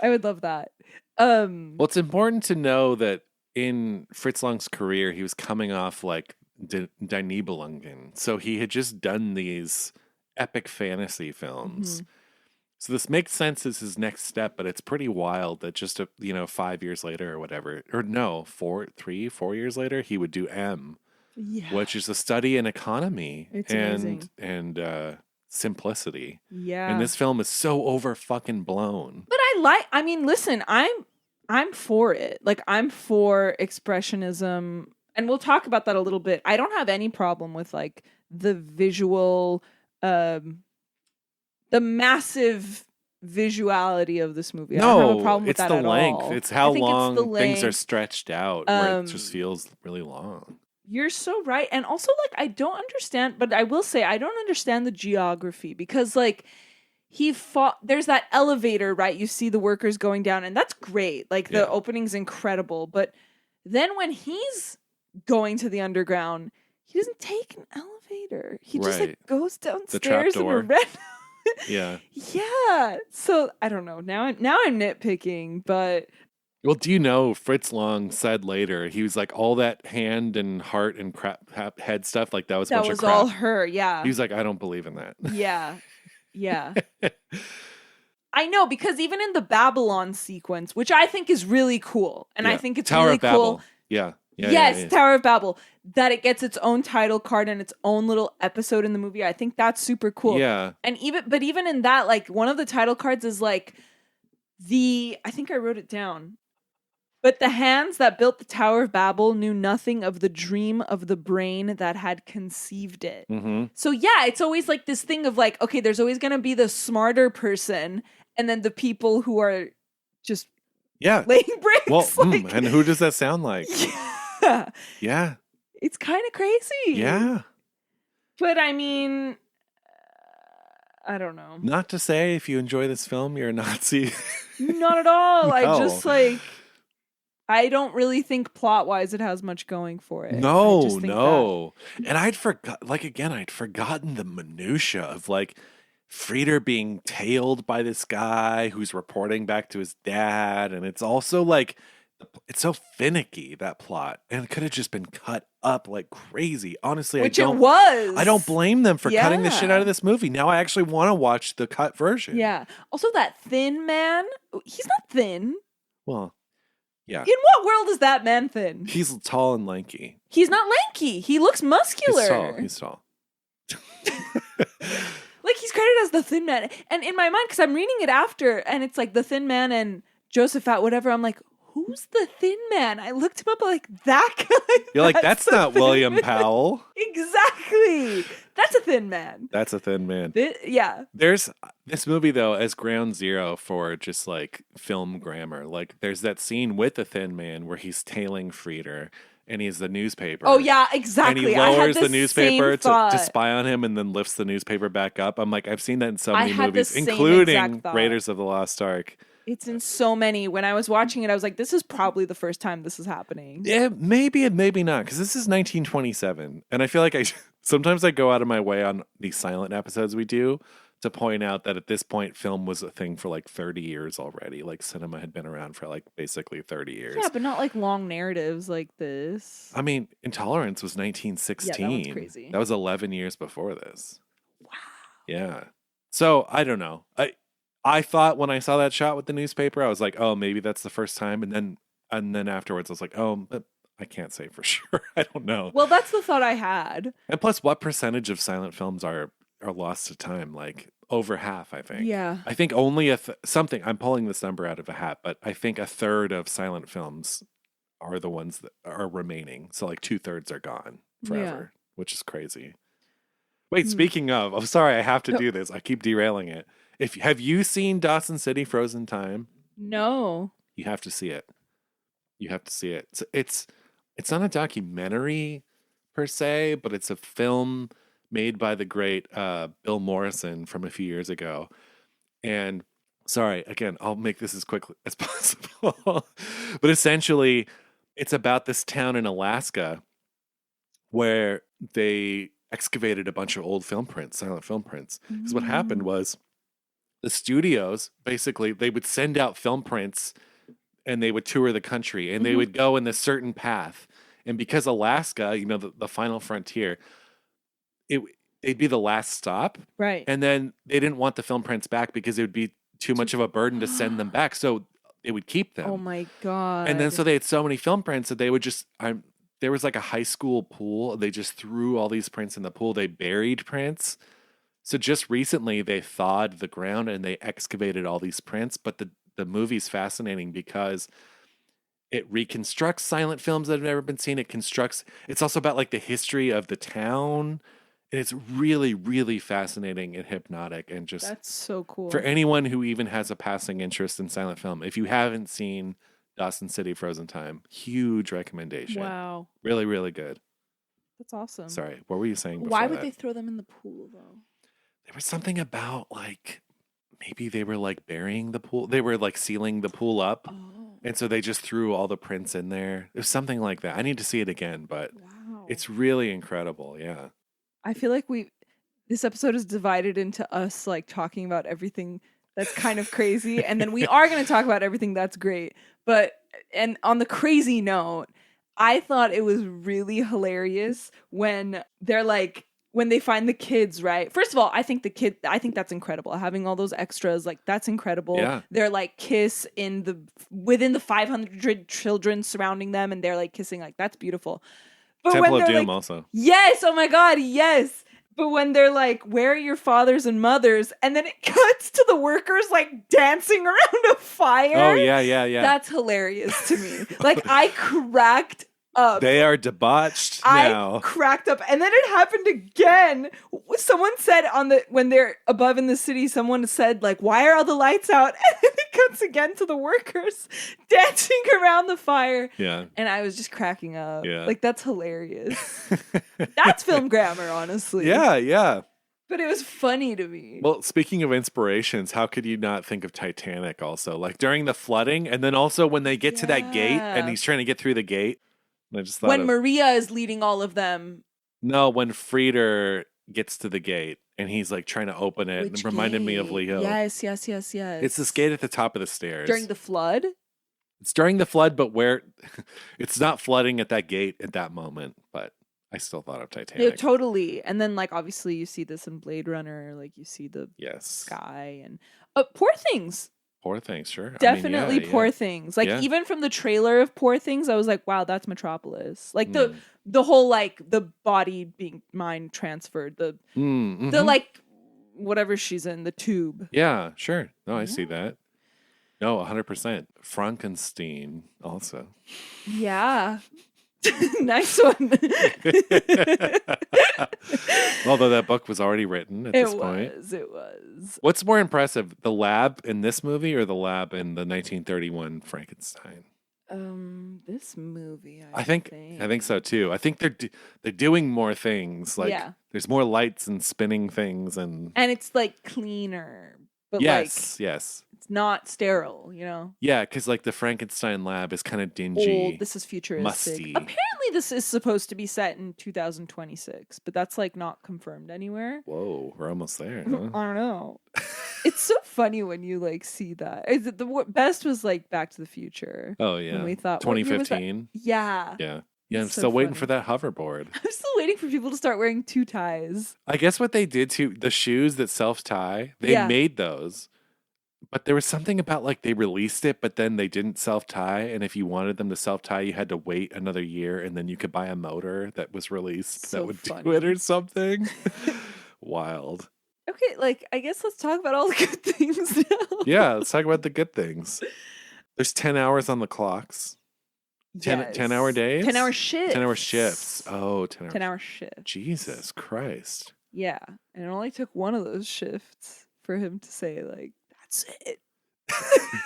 I would love that. Well, it's important to know that in Fritz Lang's career, he was coming off like Die Nibelungen. So he had just done these epic fantasy films. So this makes sense as his next step, but it's pretty wild that just 5 years later or whatever, or no, 4 years later, he would do M, which is a study in economy and simplicity. Yeah, and this film is so over fucking blown. But I mean, listen, I'm for it. Like I'm for expressionism, and we'll talk about that a little bit. I don't have any problem with like the visual. The massive visuality of this movie. I don't have a problem with that at all. It's the length. It's how long things are stretched out, where it just feels really long. You're so right. And also, like, I don't understand, but I will say I don't understand the geography because, like, there's that elevator, right? You see the workers going down, and that's great. Like, the opening's incredible. But then when he's going to the underground, he doesn't take an elevator. He just, like, goes downstairs in a red... Yeah. Yeah. So I don't know. Now I'm nitpicking, but well, do you know Fritz Lang said later he was like all that hand and heart and head stuff like that was a bunch of crap. All her. Yeah. He was like, I don't believe in that. Yeah. Yeah. I know, because even in the Babylon sequence, which I think is really cool, and I think it's Tower really of Babel. cool. Yeah. Yes, Tower of Babel. That it gets its own title card and its own little episode in the movie. I think that's super cool. Yeah. And even in that, like one of the title cards is like I think I wrote it down. But the hands that built the Tower of Babel knew nothing of the dream of the brain that had conceived it. Mm-hmm. So yeah, it's always like this thing of like, okay, there's always going to be the smarter person and then the people who are just laying bricks. Well, and who does that sound like? Yeah. It's kind of crazy. Yeah. But I mean, I don't know. Not to say if you enjoy this film, you're a Nazi. Not at all. No. I just like, I don't really think plot wise it has much going for it. No. And I'd forgotten the minutia of like Frieder being tailed by this guy who's reporting back to his dad. And it's also like, it's so finicky, that plot, and it could have just been cut up like crazy. Honestly, it was. I don't blame them for cutting the shit out of this movie. Now I actually want to watch the cut version. Yeah. Also, that thin man, he's not thin. Well, yeah. In what world is that man thin? He's tall and lanky. He's not lanky. He looks muscular. He's tall. Like he's credited as the thin man, and in my mind, because I'm reading it after, and it's like the thin man and Josephat, whatever. I'm like, who's the thin man? I looked him up, like, that guy? You're like, that's not William Powell. Exactly. That's a thin man. That's a thin man. Yeah. There's this movie, though, as ground zero for just, like, film grammar. Like, there's that scene with the thin man where he's tailing Frieder, and he's the newspaper. Oh, yeah, exactly. And he lowers the newspaper to spy on him and then lifts the newspaper back up. I'm like, I've seen that in so many movies, including Raiders of the Lost Ark. It's in so many. When I was watching it, I was like, this is probably the first time this is happening. Yeah, maybe and maybe not, because this is 1927. And I feel like sometimes I go out of my way on these silent episodes we do to point out that at this point, film was a thing for like 30 years already. Like cinema had been around for like basically 30 years. Yeah, but not like long narratives like this. I mean, Intolerance was 1916. Yeah, that one's crazy. That was 11 years before this. Wow. Yeah. So I don't know. I thought when I saw that shot with the newspaper, I was like, oh, maybe that's the first time. And then afterwards, I was like, oh, but I can't say for sure. I don't know. Well, that's the thought I had. And plus, what percentage of silent films are lost to time? Like over half, I think. Yeah. I think only I'm pulling this number out of a hat, but I think a third of silent films are the ones that are remaining. So like 2/3 are gone forever, which is crazy. Wait, speaking of, I'm sorry, I have to do this. I keep derailing it. Have you seen Dawson City Frozen Time? No. You have to see it. You have to see it. It's not a documentary per se, but it's a film made by the great Bill Morrison from a few years ago. And sorry, again, I'll make this as quick as possible. But essentially, it's about this town in Alaska where they excavated a bunch of old film prints, silent film prints. Because what happened was the studios, basically, they would send out film prints and they would tour the country and they would go in this certain path. And because Alaska, you know, the final frontier, it'd be the last stop. Right. And then they didn't want the film prints back because it would be too much of a burden to send them back. So they would keep them. Oh my God. And then so they had so many film prints that they would just, there was like a high school pool. They just threw all these prints in the pool. They buried prints. So just recently they thawed the ground and they excavated all these prints. But the movie's fascinating because it reconstructs silent films that have never been seen. It's also about like the history of the town. And it's really, really fascinating and hypnotic and just... That's so cool. For anyone who even has a passing interest in silent film, if you haven't seen Dawson City Frozen Time, huge recommendation. Wow. Really, really good. That's awesome. Sorry, what were you saying before Why would that? they throw them in the pool, though? There was something about, like, maybe they were, like, burying the pool. They were, like, sealing the pool up. Oh. And so they just threw all the prints in there. It was something like that. I need to see it again, but Wow. it's really incredible, yeah. I feel like this episode is divided into us, like, talking about everything that's kind of crazy. And then we are going to talk about everything that's great. And on the crazy note, I thought it was really hilarious when they're like, when they find the kids, right? First of all, I think that's incredible. Having all those extras, like, that's incredible. Yeah. They're like kiss within the 500 children surrounding them, and they're like kissing, like, that's beautiful. But Temple when of they're Doom like, also. yes, oh my God, yes. But when they're like, where are your fathers and mothers? And then it cuts to the workers like dancing around a fire. Oh, yeah. That's hilarious to me. Like, I cracked up. They are debauched now. I cracked up. And then it happened again. Someone said when they're above in the city, someone said, like, why are all the lights out? And then it cuts again to the workers dancing around the fire. Yeah. And I was just cracking up. Yeah. Like, that's hilarious. That's film grammar, honestly. Yeah. But it was funny to me. Well, speaking of inspirations, how could you not think of Titanic also? Like during the flooding, and then also when they get to that gate and he's trying to get through the gate. I just thought when Maria is leading all of them. No, when Frieder gets to the gate and he's like trying to open it. Which It reminded me of gate? Leo. Yes. It's this gate at the top of the stairs. During the flood? It's during the flood, but where it's not flooding at that gate at that moment, but I still thought of Titanic. Yeah, totally. And then, like, obviously you see this in Blade Runner, like you see the sky and Poor Things. Poor Things, sure. Definitely Poor Things. Like, Yeah. even from the trailer of Poor Things, I was like, wow, that's Metropolis. Like the whole, like, the body being mind transferred, the like whatever she's in, the tube. Yeah, sure. No, I see that. No, 100%. Frankenstein also. Yeah. Nice one. Although that book was already written at this point. It was. What's more impressive, the lab in this movie or the lab in the 1931 Frankenstein? This movie. I think so too. I think they're doing more things. Like there's more lights and spinning things and it's like cleaner, but yes. It's not sterile, you know? Yeah, because like the Frankenstein lab is kind of dingy. Old. This is futuristic. Musty. Apparently this is supposed to be set in 2026, but that's like not confirmed anywhere. Whoa, we're almost there. I Huh? don't know. It's so funny when you like see that. The best was like Back to the Future. Oh yeah. When we thought, what year was that? 2015. Yeah. Yeah. I'm So still waiting funny. for that hoverboard. I'm still waiting for people to start wearing two ties. I guess what they did to the shoes that self-tie, they made those. But there was something about like they released it, but then they didn't self-tie. And if you wanted them to self-tie, you had to wait another year and then you could buy a motor that was released So that would funny. do it or something. Wild. Okay, like I guess let's talk about all the good things now. Yeah, let's talk about the good things. There's 10 hours on the clocks. 10-hour days? 10-hour shifts. 10-hour shifts. Oh, 10 hours. 10-hour shifts. Jesus Christ. Yeah. And it only took one of those shifts for him to say, like, that's it.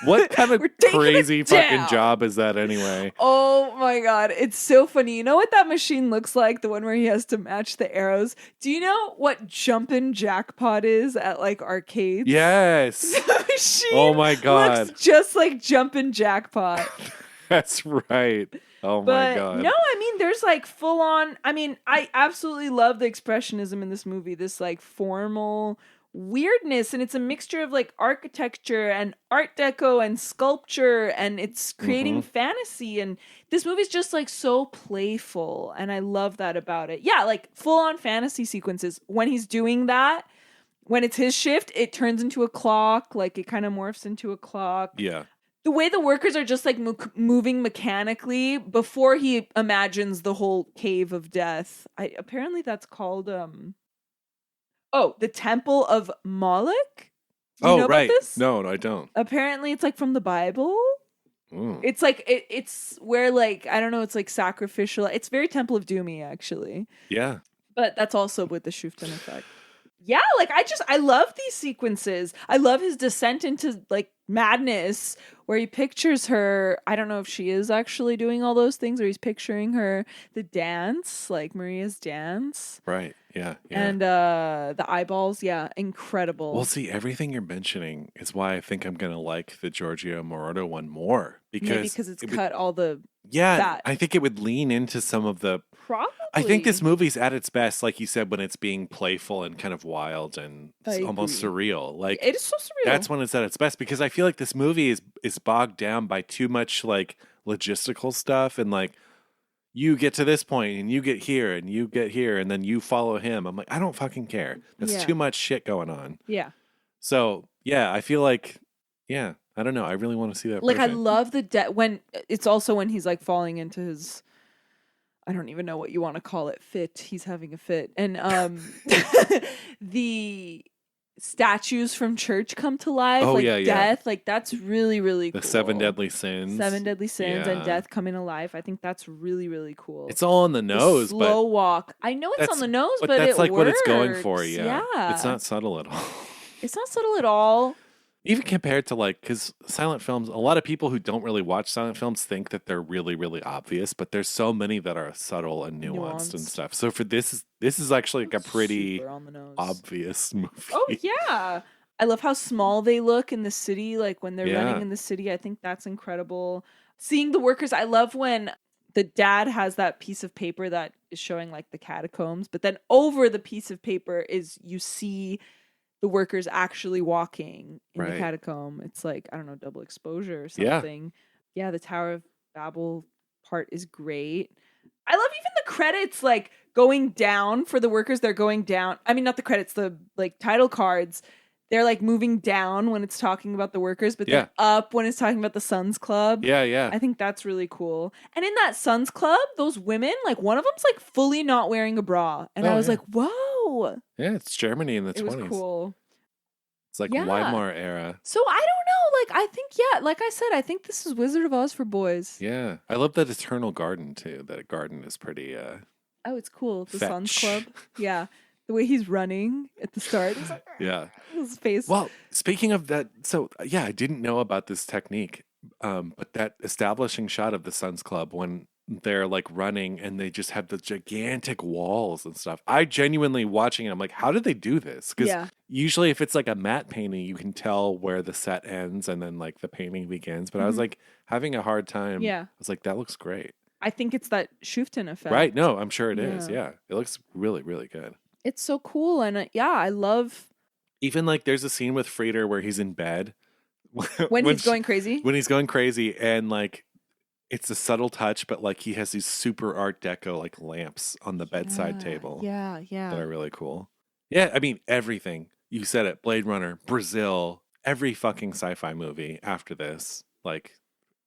What kind of We're taking crazy it fucking down. job is that anyway? Oh my God. It's so funny. You know what that machine looks like? The one where he has to match the arrows. Do you know what jumpin' jackpot is at like arcades? Yes. The machine Oh my God. looks just like jumpin' jackpot. That's right. Oh my But no, God. I mean, there's like full on. I mean, I absolutely love the expressionism in this movie, this like formal weirdness. And it's a mixture of like architecture and art deco and sculpture, and it's creating fantasy. And this movie's just like so playful. And I love that about it. Yeah, like full on fantasy sequences. When he's doing that, when it's his shift, it turns into a clock. Like it kind of morphs into a clock. Yeah. The way the workers are just like moving mechanically before he imagines the whole cave of death. Apparently that's called the Temple of Moloch. Do you know about this? No, I don't. Apparently it's like from the Bible. Mm. It's like it's where like I don't know, it's like sacrificial. It's very Temple of Doomy actually. Yeah. But that's also with the Shuften effect. Yeah, like I love these sequences. I love his descent into like madness where he pictures her. I don't know if she is actually doing all those things or he's picturing her the dance, like Maria's dance. Right. Yeah. And the eyeballs, yeah, incredible. Well, see, everything you're mentioning is why I think I'm going to like the Giorgio Moroder one more because it's cut all the fat. I think it would lean into some of the probably. I think this movie's at its best, like you said, when it's being playful and kind of wild and almost surreal. Like it is so surreal. That's when it's at its best because I feel like this movie is bogged down by too much like logistical stuff and like you get to this point and you get here and you get here and then you follow him. I'm like, I don't fucking care. That's too much shit going on. Yeah. So yeah, I feel like I don't know. I really want to see that. Like version. I love the when it's also when he's like falling into his. I don't even know what you want to call it. Fit. He's having a fit. And the statues from church come to life. Oh, like yeah, death. Like that's really, really cool. The 7 deadly sins. 7 deadly sins and death coming to life. I think that's really, really cool. It's all on the nose. Slow walk. I know it's on the nose, but that's it like works. what it's going for. Yeah. It's not subtle at all. It's not subtle at all. Even compared to like, because silent films, a lot of people who don't really watch silent films think that they're really, really obvious, but there's so many that are subtle and nuanced. And stuff. So for this is actually like a pretty obvious movie. Oh yeah. I love how small they look in the city. Like when they're running in the city, I think that's incredible. Seeing the workers, I love when the dad has that piece of paper that is showing like the catacombs, but then over the piece of paper is you see the workers actually walking in the catacomb. It's like, I don't know, double exposure or something. Yeah, the Tower of Babel part is great. I love even the credits like going down for the workers. They're going down. I mean, not the credits, the like title cards. They're like moving down when it's talking about the workers, but then up when it's talking about the Sons Club. Yeah, yeah. I think that's really cool. And in that Sons Club, those women, like one of them's like fully not wearing a bra. And I was like, whoa. Yeah, it's Germany in the 20s. It was cool. It's like Weimar era. So I don't know. Like, I think, like I said, I think this is Wizard of Oz for boys. Yeah. I love that eternal garden, too. That garden is pretty oh, it's cool. The Sons Club. Yeah. The way he's running at the start. He's like, his face. Well, speaking of that, so yeah, I didn't know about this technique. But that establishing shot of the Sons Club when they're like running and they just have the gigantic walls and stuff. I genuinely watching it, I'm like, how did they do this? Because usually if it's like a matte painting, you can tell where the set ends and then like the painting begins. But I was like having a hard time. Yeah. I was like, that looks great. I think it's that Shuften effect. Right. No, I'm sure it is. Yeah. It looks really, really good. It's so cool. And I love. Even like there's a scene with Frieder where he's in bed. when he's going crazy? When he's going crazy and like, it's a subtle touch, but like he has these super art deco like lamps on the bedside table. Yeah, yeah. That are really cool. Yeah, I mean, everything. You said it. Blade Runner, Brazil, every fucking sci-fi movie after this, like,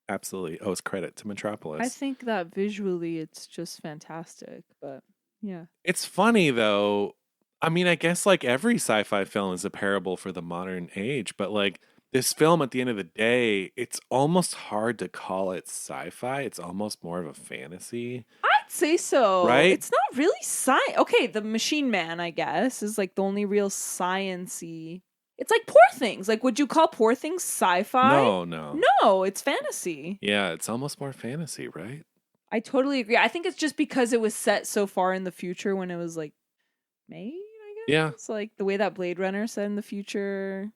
absolutely owes credit to Metropolis. I think that visually it's just fantastic, but yeah. It's funny, though. I mean, I guess like every sci-fi film is a parable for the modern age, but like, this film, at the end of the day, it's almost hard to call it sci-fi. It's almost more of a fantasy. I'd say so. Right? It's not really science. Okay, the Machine Man, I guess, is like the only real science-y. It's like Poor Things. Like, would you call Poor Things sci-fi? No. No, it's fantasy. Yeah, it's almost more fantasy, right? I totally agree. I think it's just because it was set so far in the future when it was like made, I guess. Yeah. It's like the way that Blade Runner set in the future.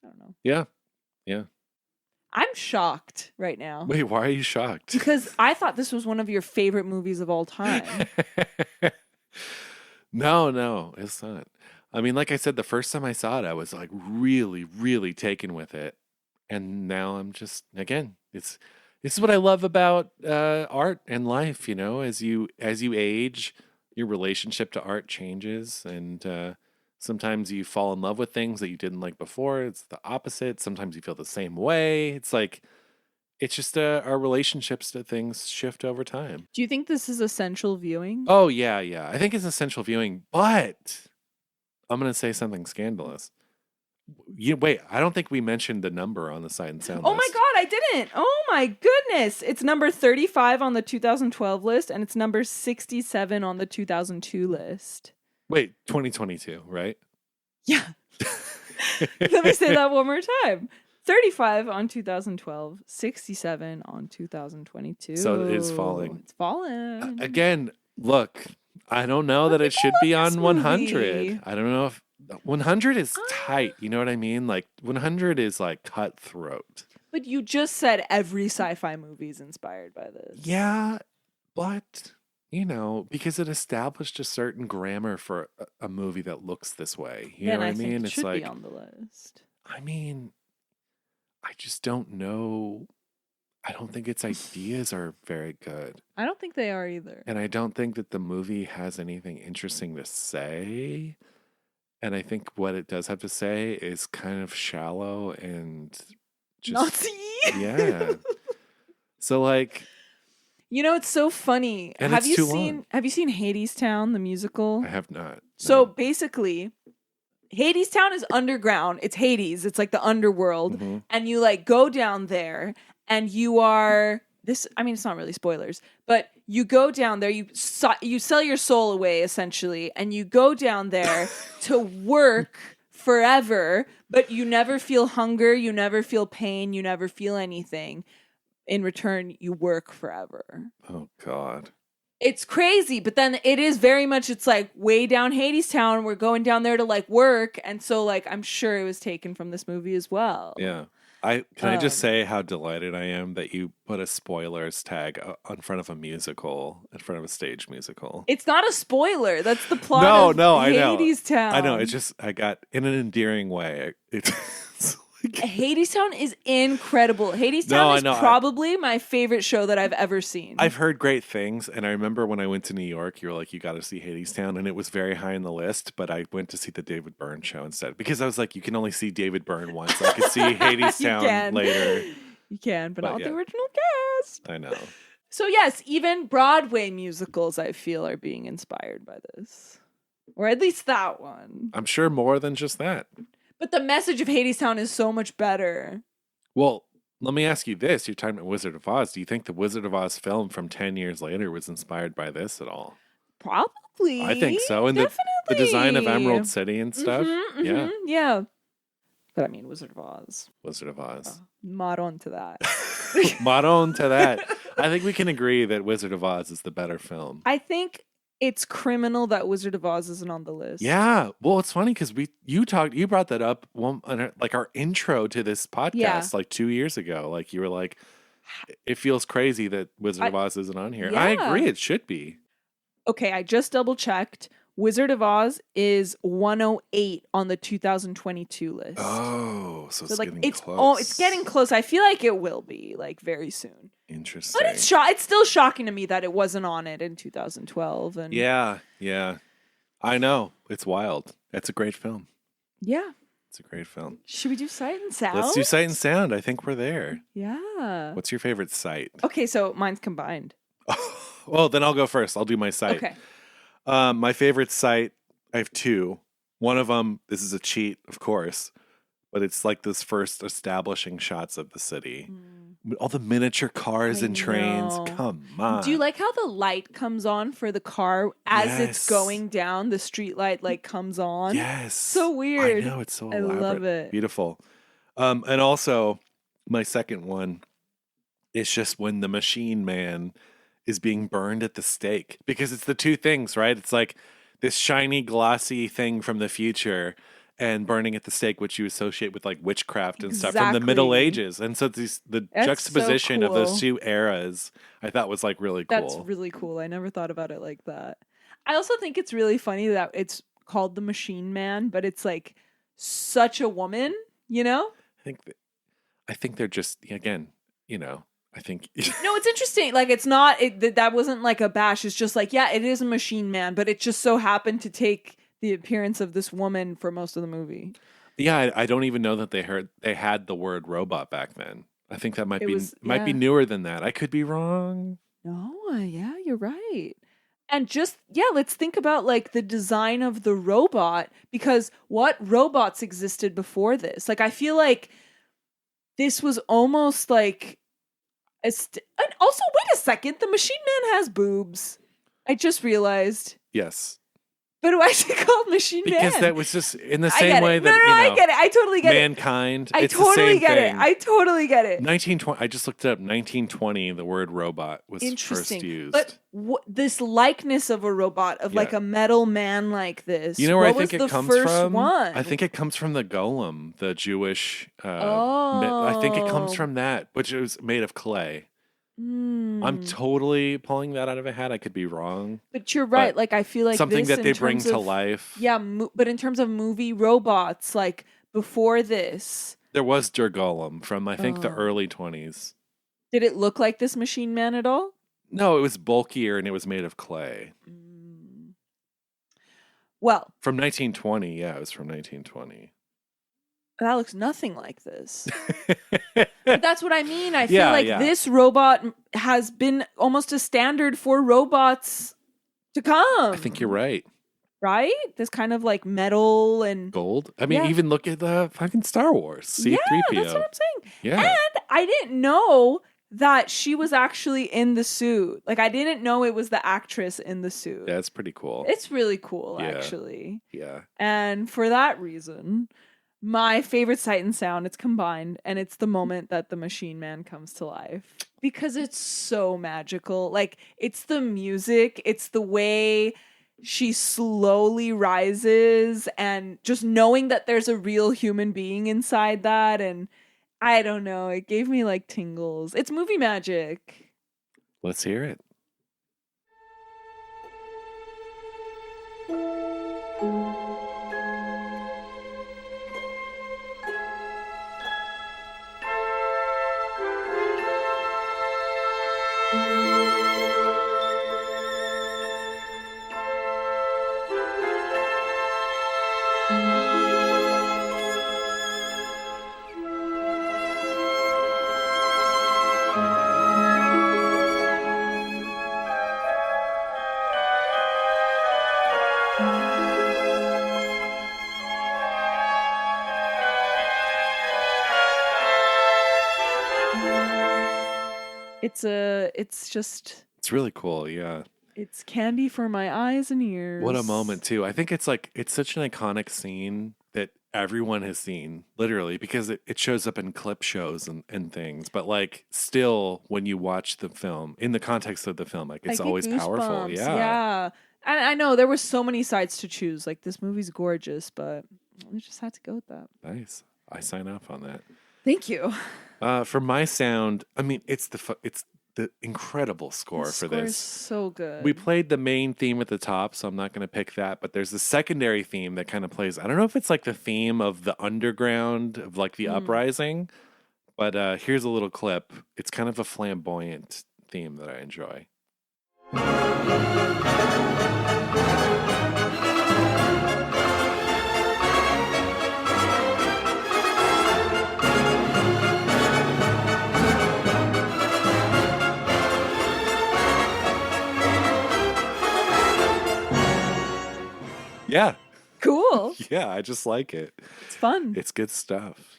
I don't know. Yeah. Yeah. I'm shocked right now Wait, why are you shocked? because I thought this was one of your favorite movies of all time. No, it's not. I mean, like I said, the first time I saw it, I was like really, really taken with it. And now I'm just, again, this is what I love about art and life, as you age, your relationship to art changes, and sometimes you fall in love with things that you didn't like before. It's the opposite. Sometimes you feel the same way. It's like it's just our relationships to things shift over time. Do you think this is essential viewing? Oh yeah, yeah. I think it's essential viewing, but I'm gonna say something scandalous. Wait, I don't think we mentioned the number on the Sight and Sound Oh list. my God, I didn't. Oh my goodness. It's number 35 on the 2012 list, and it's number 67 on the 2002 list. Wait, 2022, right? Yeah. Let me say that one more time. 35 on 2012, 67 on 2022. So it is falling. It's falling. Again, look, I don't know that it should be on 100. I don't know if 100 is tight. You know what I mean? Like 100 is like cutthroat. But you just said every sci-fi movie is inspired by this. Yeah, but because it established a certain grammar for a movie that looks this way. You know what I mean? It should be on the list. I mean, I just don't know. I don't think its ideas are very good. I don't think they are either. And I don't think that the movie has anything interesting to say. And I think what it does have to say is kind of shallow and just Nazi. Yeah. So like, it's so funny. And Have it's you too seen long. Have you seen Hadestown, the musical? I have not. So No. basically, Hadestown is underground. It's Hades. It's like the underworld. Mhm. And you like go down there and you are it's not really spoilers, but you go down there, you sell your soul away essentially, and you go down there to work forever, but you never feel hunger, you never feel pain, you never feel anything. In return, you work forever. Oh God. It's crazy, but then it is very much, it's like way down Hadestown. We're going down there to like work. And so like, I'm sure it was taken from this movie as well. Yeah. Can I just say how delighted I am that you put a spoilers tag in front of a musical, in front of a stage musical. It's not a spoiler. That's the plot of I know. Hadestown. I know. It's just, I got in an endearing way. It's like, Hadestown is incredible. Hadestown is probably my favorite show that I've ever seen. I've heard great things, and I remember when I went to New York, you were like, you got to see Hadestown, and it was very high on the list, but I went to see the David Byrne show instead, because I was like, you can only see David Byrne once. I could see Hadestown later. You can, but not yeah. the original cast. I know. So yes, even Broadway musicals, I feel, are being inspired by this. Or at least that one. I'm sure more than just that. But the message of Hadestown is so much better. Well, let me ask you this. You're talking about Wizard of Oz. Do you think the Wizard of Oz film from 10 years later was inspired by this at all? Probably. I think so. And the design of Emerald City and stuff. Yeah. But I mean, Wizard of Oz. Wizard of Oz. Mod on to that. Mod on to that. I think we can agree that Wizard of Oz is the better film. I think it's criminal that Wizard of Oz isn't on the list. Yeah. Well, it's funny because you brought that up like our intro to this podcast like 2 years ago. Like you were like, it feels crazy that Wizard of Oz isn't on here. Yeah. I agree. It should be. Okay. I just double checked. Wizard of Oz is 108 on the 2022 list. Oh, so it's like getting close. It's getting close. I feel like it will be like very soon. Interesting. But it's still shocking to me that it wasn't on it in 2012. And yeah. I know. It's wild. It's a great film. Yeah. It's a great film. Should we do Sight and Sound? Let's do Sight and Sound. I think we're there. Yeah. What's your favorite sight? Okay, so mine's combined. Well, then I'll go first. I'll do my sight. Okay. My favorite sight, I have two. One of them, this is a cheat, of course, but it's like this first establishing shots of the city. All the miniature cars and trains. Come on. Do you like how the light comes on for the car as it's going down? The street light like comes on. Yes. So weird. I know, it's so I elaborate. love it. Beautiful. And also, my second one is just when the machine man is being burned at the stake, because it's the two things, right? It's like this shiny, glossy thing from the future, and burning at the stake, which you associate with like witchcraft and stuff from the Middle Ages. And so the That's juxtaposition so of those cool. two eras, I thought was like really cool. That's really cool. I never thought about it like that. I also think it's really funny that it's called the Machine Man, but it's like such a woman, you know? I think they're just, again, I think. No, it's interesting. Like, it's not, that wasn't like a bash. It's just like, yeah, it is a Machine Man, but it just so happened to take the appearance of this woman for most of the movie. Yeah, I don't even know that they had the word robot back then. I think that might be newer than that. I could be wrong. No, yeah, you're right. And just, let's think about like the design of the robot, because what robots existed before this? Like, I feel like this was almost like and also, wait a second, the Machine Man has boobs. I just realized. Yes. But why is it called Machine Man? Because that was just in the same way that I get it. I totally get mankind. I totally get it. I totally get it. 1920. I just looked it up. 1920. The word robot was first used. But this likeness of a robot, of like a metal man like this. You know where I think it comes from? I think it comes from the golem, the Jewish. I think it comes from that, which was made of clay. I'm totally pulling that out of a hat. I could be wrong. But you're right. Like, I feel like something that they bring to life. Yeah, but in terms of movie robots, like before this. There was Der Golem from, I think, the early 20s. Did it look like this Machine Man at all? No, it was bulkier and it was made of clay. Well. From 1920. Yeah, it was from 1920. That looks nothing like this. But that's what I mean. I feel like this robot has been almost a standard for robots to come. I think you're right. Right? This kind of like metal and gold. I mean, even look at the fucking Star Wars. C-3PO. Yeah, that's what I'm saying. Yeah. And I didn't know that she was actually in the suit. Like, I didn't know it was the actress in the suit. That's pretty cool. It's really cool, actually. Yeah. And for that reason, my favorite sight and sound, it's combined, and it's the moment that the Machine Man comes to life. Because it's so magical. Like, it's the music, it's the way she slowly rises, and just knowing that there's a real human being inside that, and I don't know, it gave me like tingles. It's movie magic. Let's hear it. It's really cool, yeah. It's candy for my eyes and ears. What a moment, too. I think it's such an iconic scene that everyone has seen, literally, because it shows up in clip shows and things. But like, still, when you watch the film, in the context of the film, like, it's always powerful. Yeah. Yeah. And I know there were so many sides to choose. Like, this movie's gorgeous, but we just had to go with that. Nice. I sign off on that. Thank you. For my sound, I mean, it's the incredible score for this. Is so good. We played the main theme at the top, so I'm not going to pick that, but there's the secondary theme that kind of plays. I don't know if it's like the theme of the underground, of like the uprising, but here's a little clip. It's kind of a flamboyant theme that I enjoy. Yeah. Cool. Yeah, I just like it. It's fun. It's good stuff.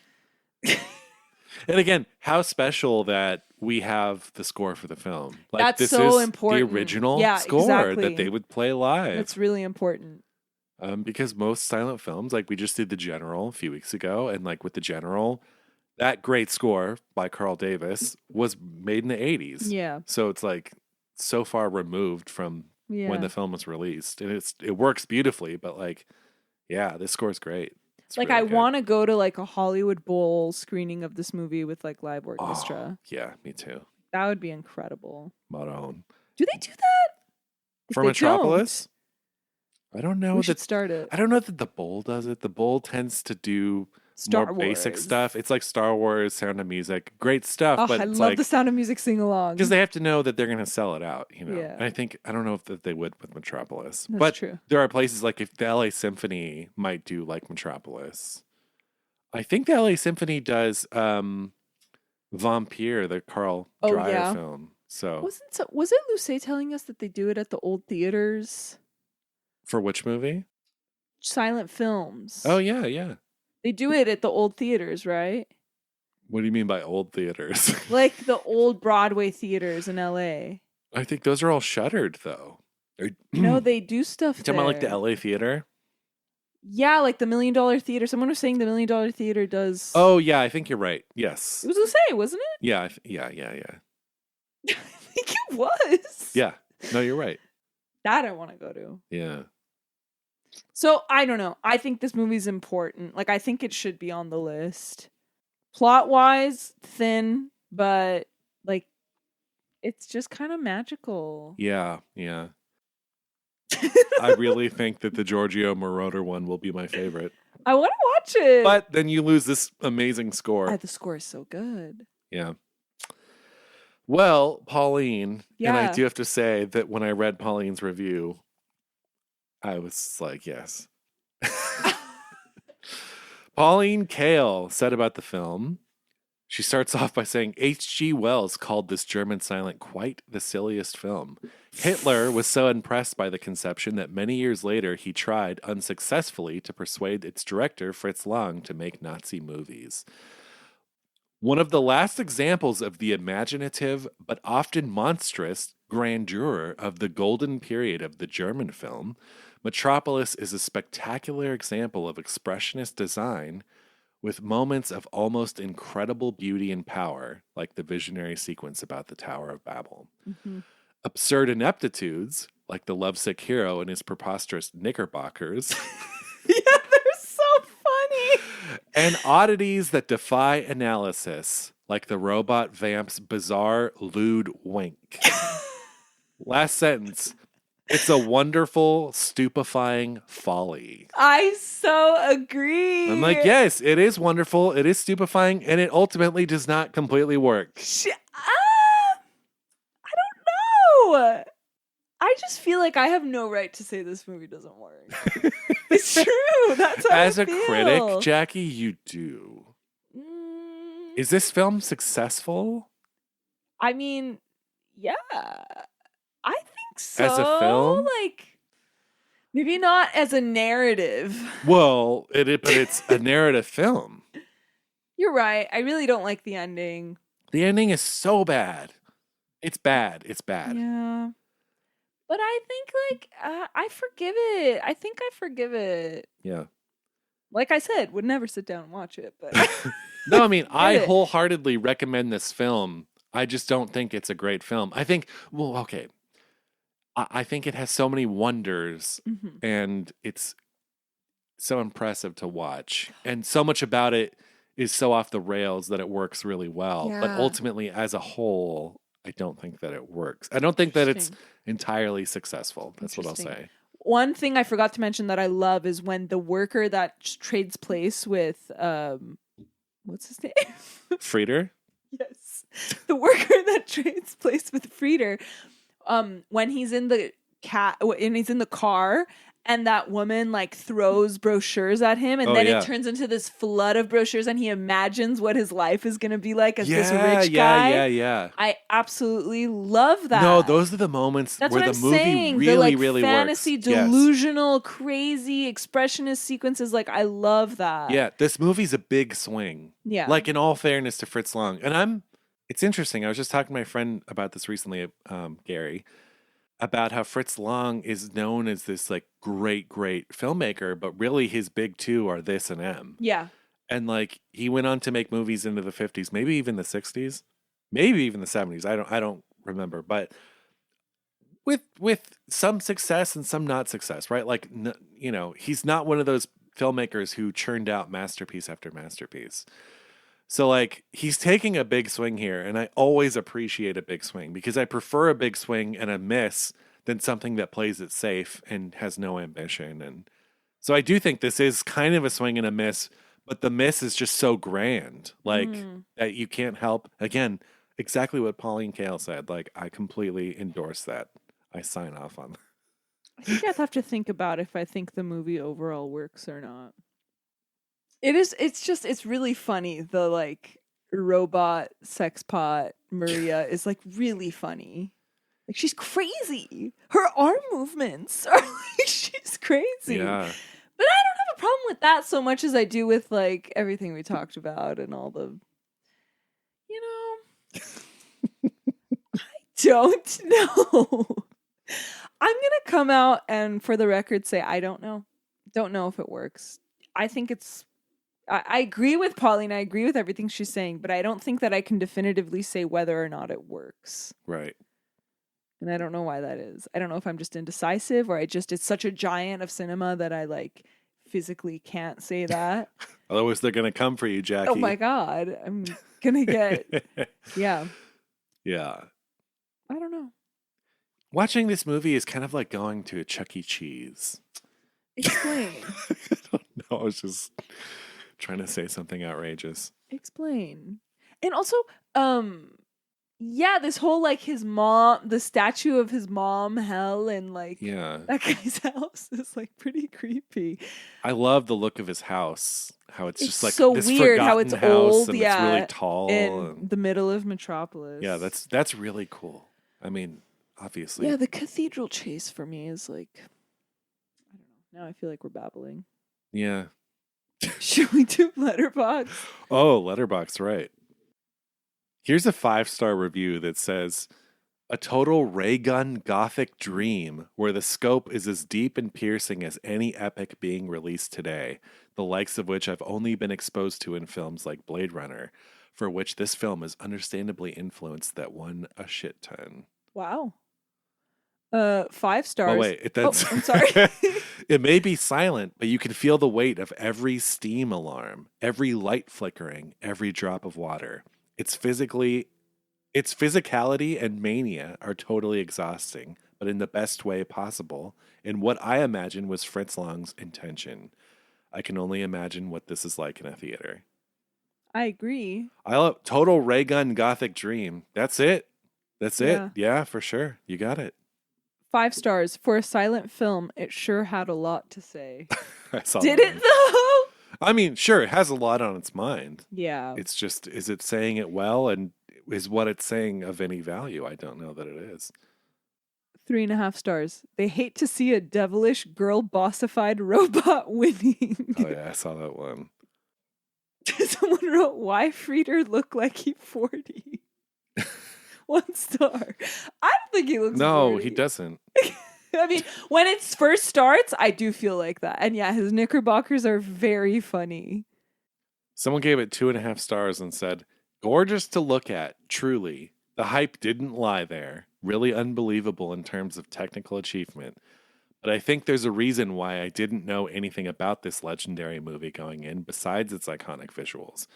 And again, how special that we have the score for the film. Like, That's this so is important. The original score that they would play live. It's really important. Because most silent films, like we just did The General a few weeks ago, and like with The General, that great score by Carl Davis was made in the 80s. Yeah. So it's like so far removed from when the film was released, and it works beautifully, but like, yeah, this score is great. Like, really I good. want to go to like a Hollywood Bowl screening of this movie with like live orchestra. Yeah, me too. That would be incredible. Maroon. Do they do that? If For they Metropolis? don't, I don't know we should start it. I don't know that the Bowl does it. The Bowl tends to do Star more basic Wars. stuff. It's like Star Wars, Sound of Music, great stuff. Oh, but I it's love like, the Sound of Music sing along. because they have to know that they're going to sell it out, you know. Yeah. And I don't know if that they would with Metropolis. That's but true. there are places like if the LA Symphony might do like Metropolis. I think the LA Symphony does Vampire, the Carl Dreyer film. So was it Luce telling us that they do it at the old theaters? for which movie? Silent films. Oh yeah, yeah. They do it at the old theaters, right? What do you mean by old theaters? Like the old Broadway theaters in LA. I think those are all shuttered though. No, they do stuff You talking there. about like the LA theater? Yeah, like the $1 Million Theater. Someone was saying the $1 Million Theater does. Oh yeah, I think you're right. Yes. It was Luce, wasn't it? Yeah, yeah. I think it was. Yeah. No, you're right. That I want to go to. Yeah. So I don't know. I think this movie's important. Like, I think it should be on the list. Plot wise, thin, but like, it's just kind of magical. Yeah, yeah. I really think that the Giorgio Moroder one will be my favorite. I want to watch it. But then you lose this amazing score. The score is so good. Yeah. Well, Pauline, and I Yeah. do have to say that when I read Pauline's review, I was like, yes. Pauline Kael said about the film, she starts off by saying H.G. Wells called this German silent quite the silliest film. Hitler was so impressed by the conception that many years later he tried unsuccessfully to persuade its director Fritz Lang to make Nazi movies. One of the last examples of the imaginative but often monstrous grandeur of the golden period of the German film, Metropolis is a spectacular example of expressionist design with moments of almost incredible beauty and power, like the visionary sequence about the Tower of Babel. Mm-hmm. Absurd ineptitudes, like the lovesick hero and his preposterous knickerbockers. Yeah, they're so funny. And oddities that defy analysis, like the robot vamp's bizarre lewd wink. Last sentence. It's a wonderful, stupefying folly. I so agree. I'm like, yes, it is wonderful, it is stupefying, and it ultimately does not completely work. I don't know. I just feel like I have no right to say this movie doesn't work. It's true. That's how As I a feel. critic, Jackie, you do. Mm, Is this film successful? I mean, yeah. I think so. As a film? Like, maybe not as a narrative. Well, but it's a narrative film. You're right. I really don't like the ending. The ending is so bad. It's bad. It's bad. Yeah. But I think, like, I forgive it. I think I forgive it. Yeah. Like I said, would never sit down and watch it. But No, I mean, I it. wholeheartedly recommend this film. I just don't think it's a great film. I think, well, okay. I think it has so many wonders Mhm. and it's so impressive to watch. And so much about it is so off the rails that it works really well. But Yeah. ultimately, as a whole, I don't think that it works. I don't think that it's Interesting. entirely successful. That's what I'll Interesting. say. One thing I forgot to mention that I love is when the worker that trades place with what's his name? Frieder? Yes. The worker that trades place with Frieder, when he's in the car and that woman like throws brochures at him and Oh, then yeah. it turns into this flood of brochures and he imagines what his life is going to be like as this rich guy. Yeah. I absolutely love that. No, those are the moments That's where what the I'm movie saying. really, the, like, really fantasy, works. Yes. delusional, crazy, expressionist sequences. Like, I love that. Yeah, this movie's a big swing. Yeah. Like, in all fairness to Fritz Lang. And it's interesting. I was just talking to my friend about this recently, Gary, about how Fritz Lang is known as this, like, great filmmaker, but really his big two are this and M. Yeah. And, like, he went on to make movies into the 50s, maybe even the 60s, maybe even the 70s. I don't remember. But with some success and some not success, right? Like, he's not one of those filmmakers who churned out masterpiece after masterpiece. So like he's taking a big swing here, and I always appreciate a big swing because I prefer a big swing and a miss than something that plays it safe and has no ambition. And so I do think this is kind of a swing and a miss, but the miss is just so grand, like that you can't help. Again, exactly what Pauline Kael said. Like I completely endorse that. I sign off on that. I think I'd have to think about if I think the movie overall works or not. It's really funny. The like robot sex pot Maria is like really funny. Like she's crazy. Her arm movements are like she's crazy. Yeah. But I don't have a problem with that so much as I do with like everything we talked about and all the, I don't know. I'm going to come out and for the record say I don't know. Don't know if it works. I think I agree with Pauline. I agree with everything she's saying, but I don't think that I can definitively say whether or not it works. Right. And I don't know why that is. I don't know if I'm just indecisive or it's such a giant of cinema that I like physically can't say that. Otherwise they're going to come for you, Jackie. Oh my God. I'm going to get, yeah. Yeah. I don't know. Watching this movie is kind of like going to a Chuck E. Cheese. Explain. I don't know. I was just trying to say something outrageous. Explain. And also, this whole like his mom, the statue of his mom, hell, and like that guy's house is like pretty creepy. I love the look of his house. How it's just like so this weird. How it's old, and it's really tall in the middle of Metropolis. Yeah, that's really cool. I mean, obviously. Yeah, the cathedral chase for me is like, I don't know. Now I feel like we're babbling. Yeah. Should we do Letterboxd? Oh, Letterboxd, right. Here's a 5-star review that says, a total ray gun gothic dream where the scope is as deep and piercing as any epic being released today, the likes of which I've only been exposed to in films like Blade Runner, for which this film is understandably influenced that won a shit ton. Wow. 5 stars. Oh wait, that's I'm sorry. It may be silent, but you can feel the weight of every steam alarm, every light flickering, every drop of water. Its physicality and mania are totally exhausting, but in the best way possible, in what I imagine was Fritz Lang's intention. I can only imagine what this is like in a theater. I agree. I love total ray gun gothic dream. That's it. That's it. Yeah, for sure. You got it. 5 stars. For a silent film, it sure had a lot to say. I saw Did that it though? I mean, sure, it has a lot on its mind. Yeah. It's just, is it saying it well, and is what it's saying of any value? I don't know that it is. 3.5 stars. They hate to see a devilish girl bossified robot winning. Oh yeah, I saw that one. Someone wrote, why Frieder look like he's 40? 1 star. I don't think he looks 40. He doesn't. I mean, when it first starts, I do feel like that. And yeah, his knickerbockers are very funny. Someone gave it 2.5 stars and said, gorgeous to look at, truly. The hype didn't lie there. Really unbelievable in terms of technical achievement. But I think there's a reason why I didn't know anything about this legendary movie going in, besides its iconic visuals.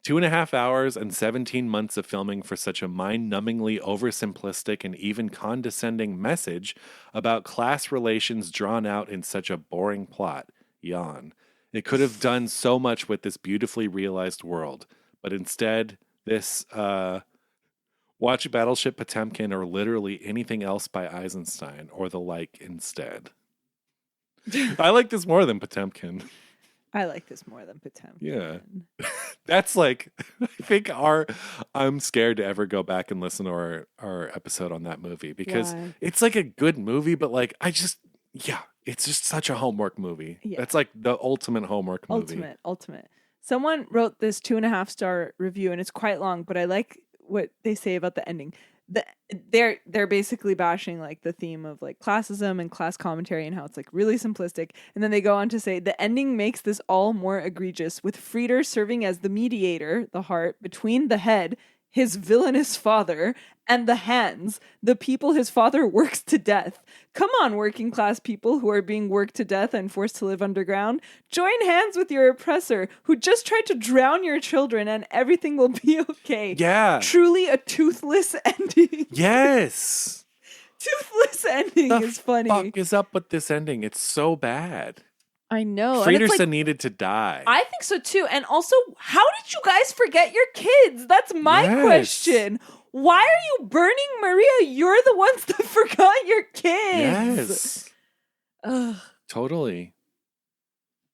2.5 hours and 17 months of filming for such a mind-numbingly oversimplistic and even condescending message about class relations drawn out in such a boring plot. Yawn. It could have done so much with this beautifully realized world, but instead, this, watch Battleship Potemkin or literally anything else by Eisenstein or the like instead. I like this more than Potemkin. I like this more than Potemkin. Yeah. That's like, I think I'm scared to ever go back and listen to our episode on that movie because it's like a good movie, but like, it's just such a homework movie. Yeah. It's like the ultimate homework movie. Ultimate. Someone wrote this 2.5 star review and it's quite long, but I like what they say about the ending. They're basically bashing like the theme of like classism and class commentary and how it's like really simplistic. And then they go on to say the ending makes this all more egregious, with Frieder serving as the mediator, the heart, between the head, his villainous father, and the hands, the people his father works to death. Come on, working class people who are being worked to death and forced to live underground. Join hands with your oppressor who just tried to drown your children and everything will be okay. Yeah. Truly a toothless ending. Yes. Toothless ending is funny. What the fuck is up with this ending? It's so bad. I know. Friederson needed to die. I think so too. And also, how did you guys forget your kids? That's my question. Why are you burning Maria? You're the ones that forgot your kids. Yes. Ugh. Totally.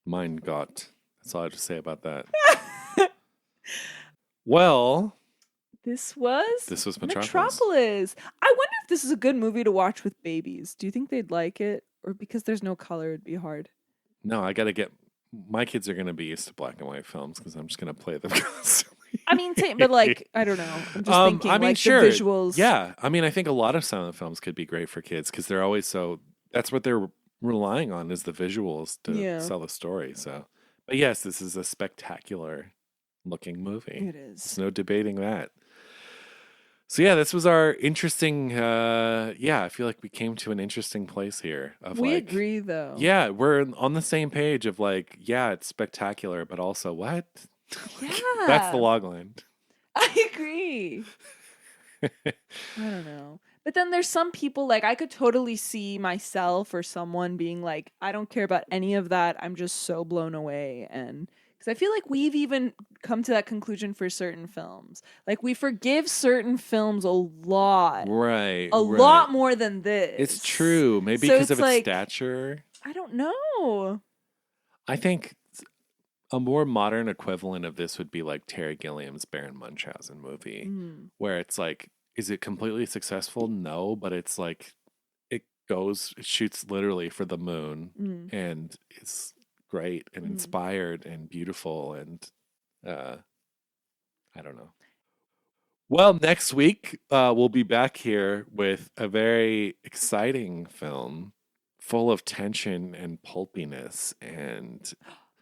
Mein Gott. That's all I have to say about that. Well, this was Metropolis. I wonder if this is a good movie to watch with babies. Do you think they'd like it? Or because there's no color, it'd be hard? No, I got to get... My kids are going to be used to black and white films because I'm just going to play them constantly. I mean, but like, I don't know. I'm just thinking I mean, like sure. The visuals. Yeah. I mean, I think a lot of silent films could be great for kids because they're always so... That's what they're relying on is the visuals to sell the story. So, but yes, this is a spectacular looking movie. It is. There's no debating that. So yeah, this was our interesting, I feel like we came to an interesting place here. We agree though. Yeah, we're on the same page of like, yeah, it's spectacular, but also what? Yeah. That's the log line. I agree. I don't know. But then there's some people, like I could totally see myself or someone being like, I don't care about any of that. I'm just so blown away. And because I feel like we've even come to that conclusion for certain films. Like we forgive certain films a lot. Right. A lot more than this. It's true. Maybe because of its stature. I don't know. I think a more modern equivalent of this would be like Terry Gilliam's Baron Munchausen movie, where it's like, is it completely successful? No, but it's like it shoots literally for the moon and it's great and inspired and beautiful and I don't know. Well, next week we'll be back here with a very exciting film full of tension and pulpiness and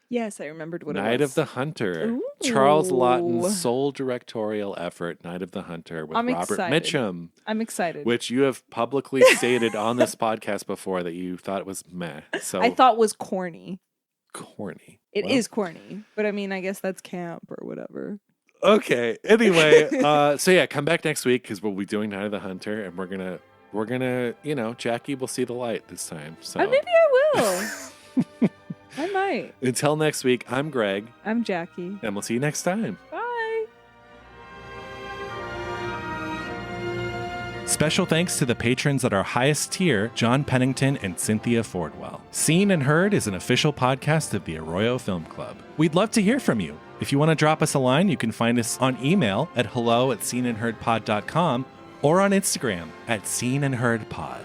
yes, I remembered what it was. Night of the Hunter. Ooh. Charles Laughton's sole directorial effort, Night of the Hunter, with Robert Mitchum. I'm excited. Which you have publicly stated on this podcast before that you thought it was meh. So I thought was corny. Corny. It is corny. But I mean, I guess that's camp or whatever. Okay. Anyway, so yeah, come back next week because we'll be doing Night of the Hunter and we're gonna, Jackie will see the light this time. So maybe I will. I might. Until next week, I'm Greg. I'm Jackie. And we'll see you next time. Bye. Special thanks to the patrons at our highest tier, John Pennington and Cynthia Fordwell. Seen and Heard is an official podcast of the Arroyo Film Club. We'd love to hear from you. If you want to drop us a line, you can find us on email at hello@seenandheardpod.com or on Instagram @seenandheardpod.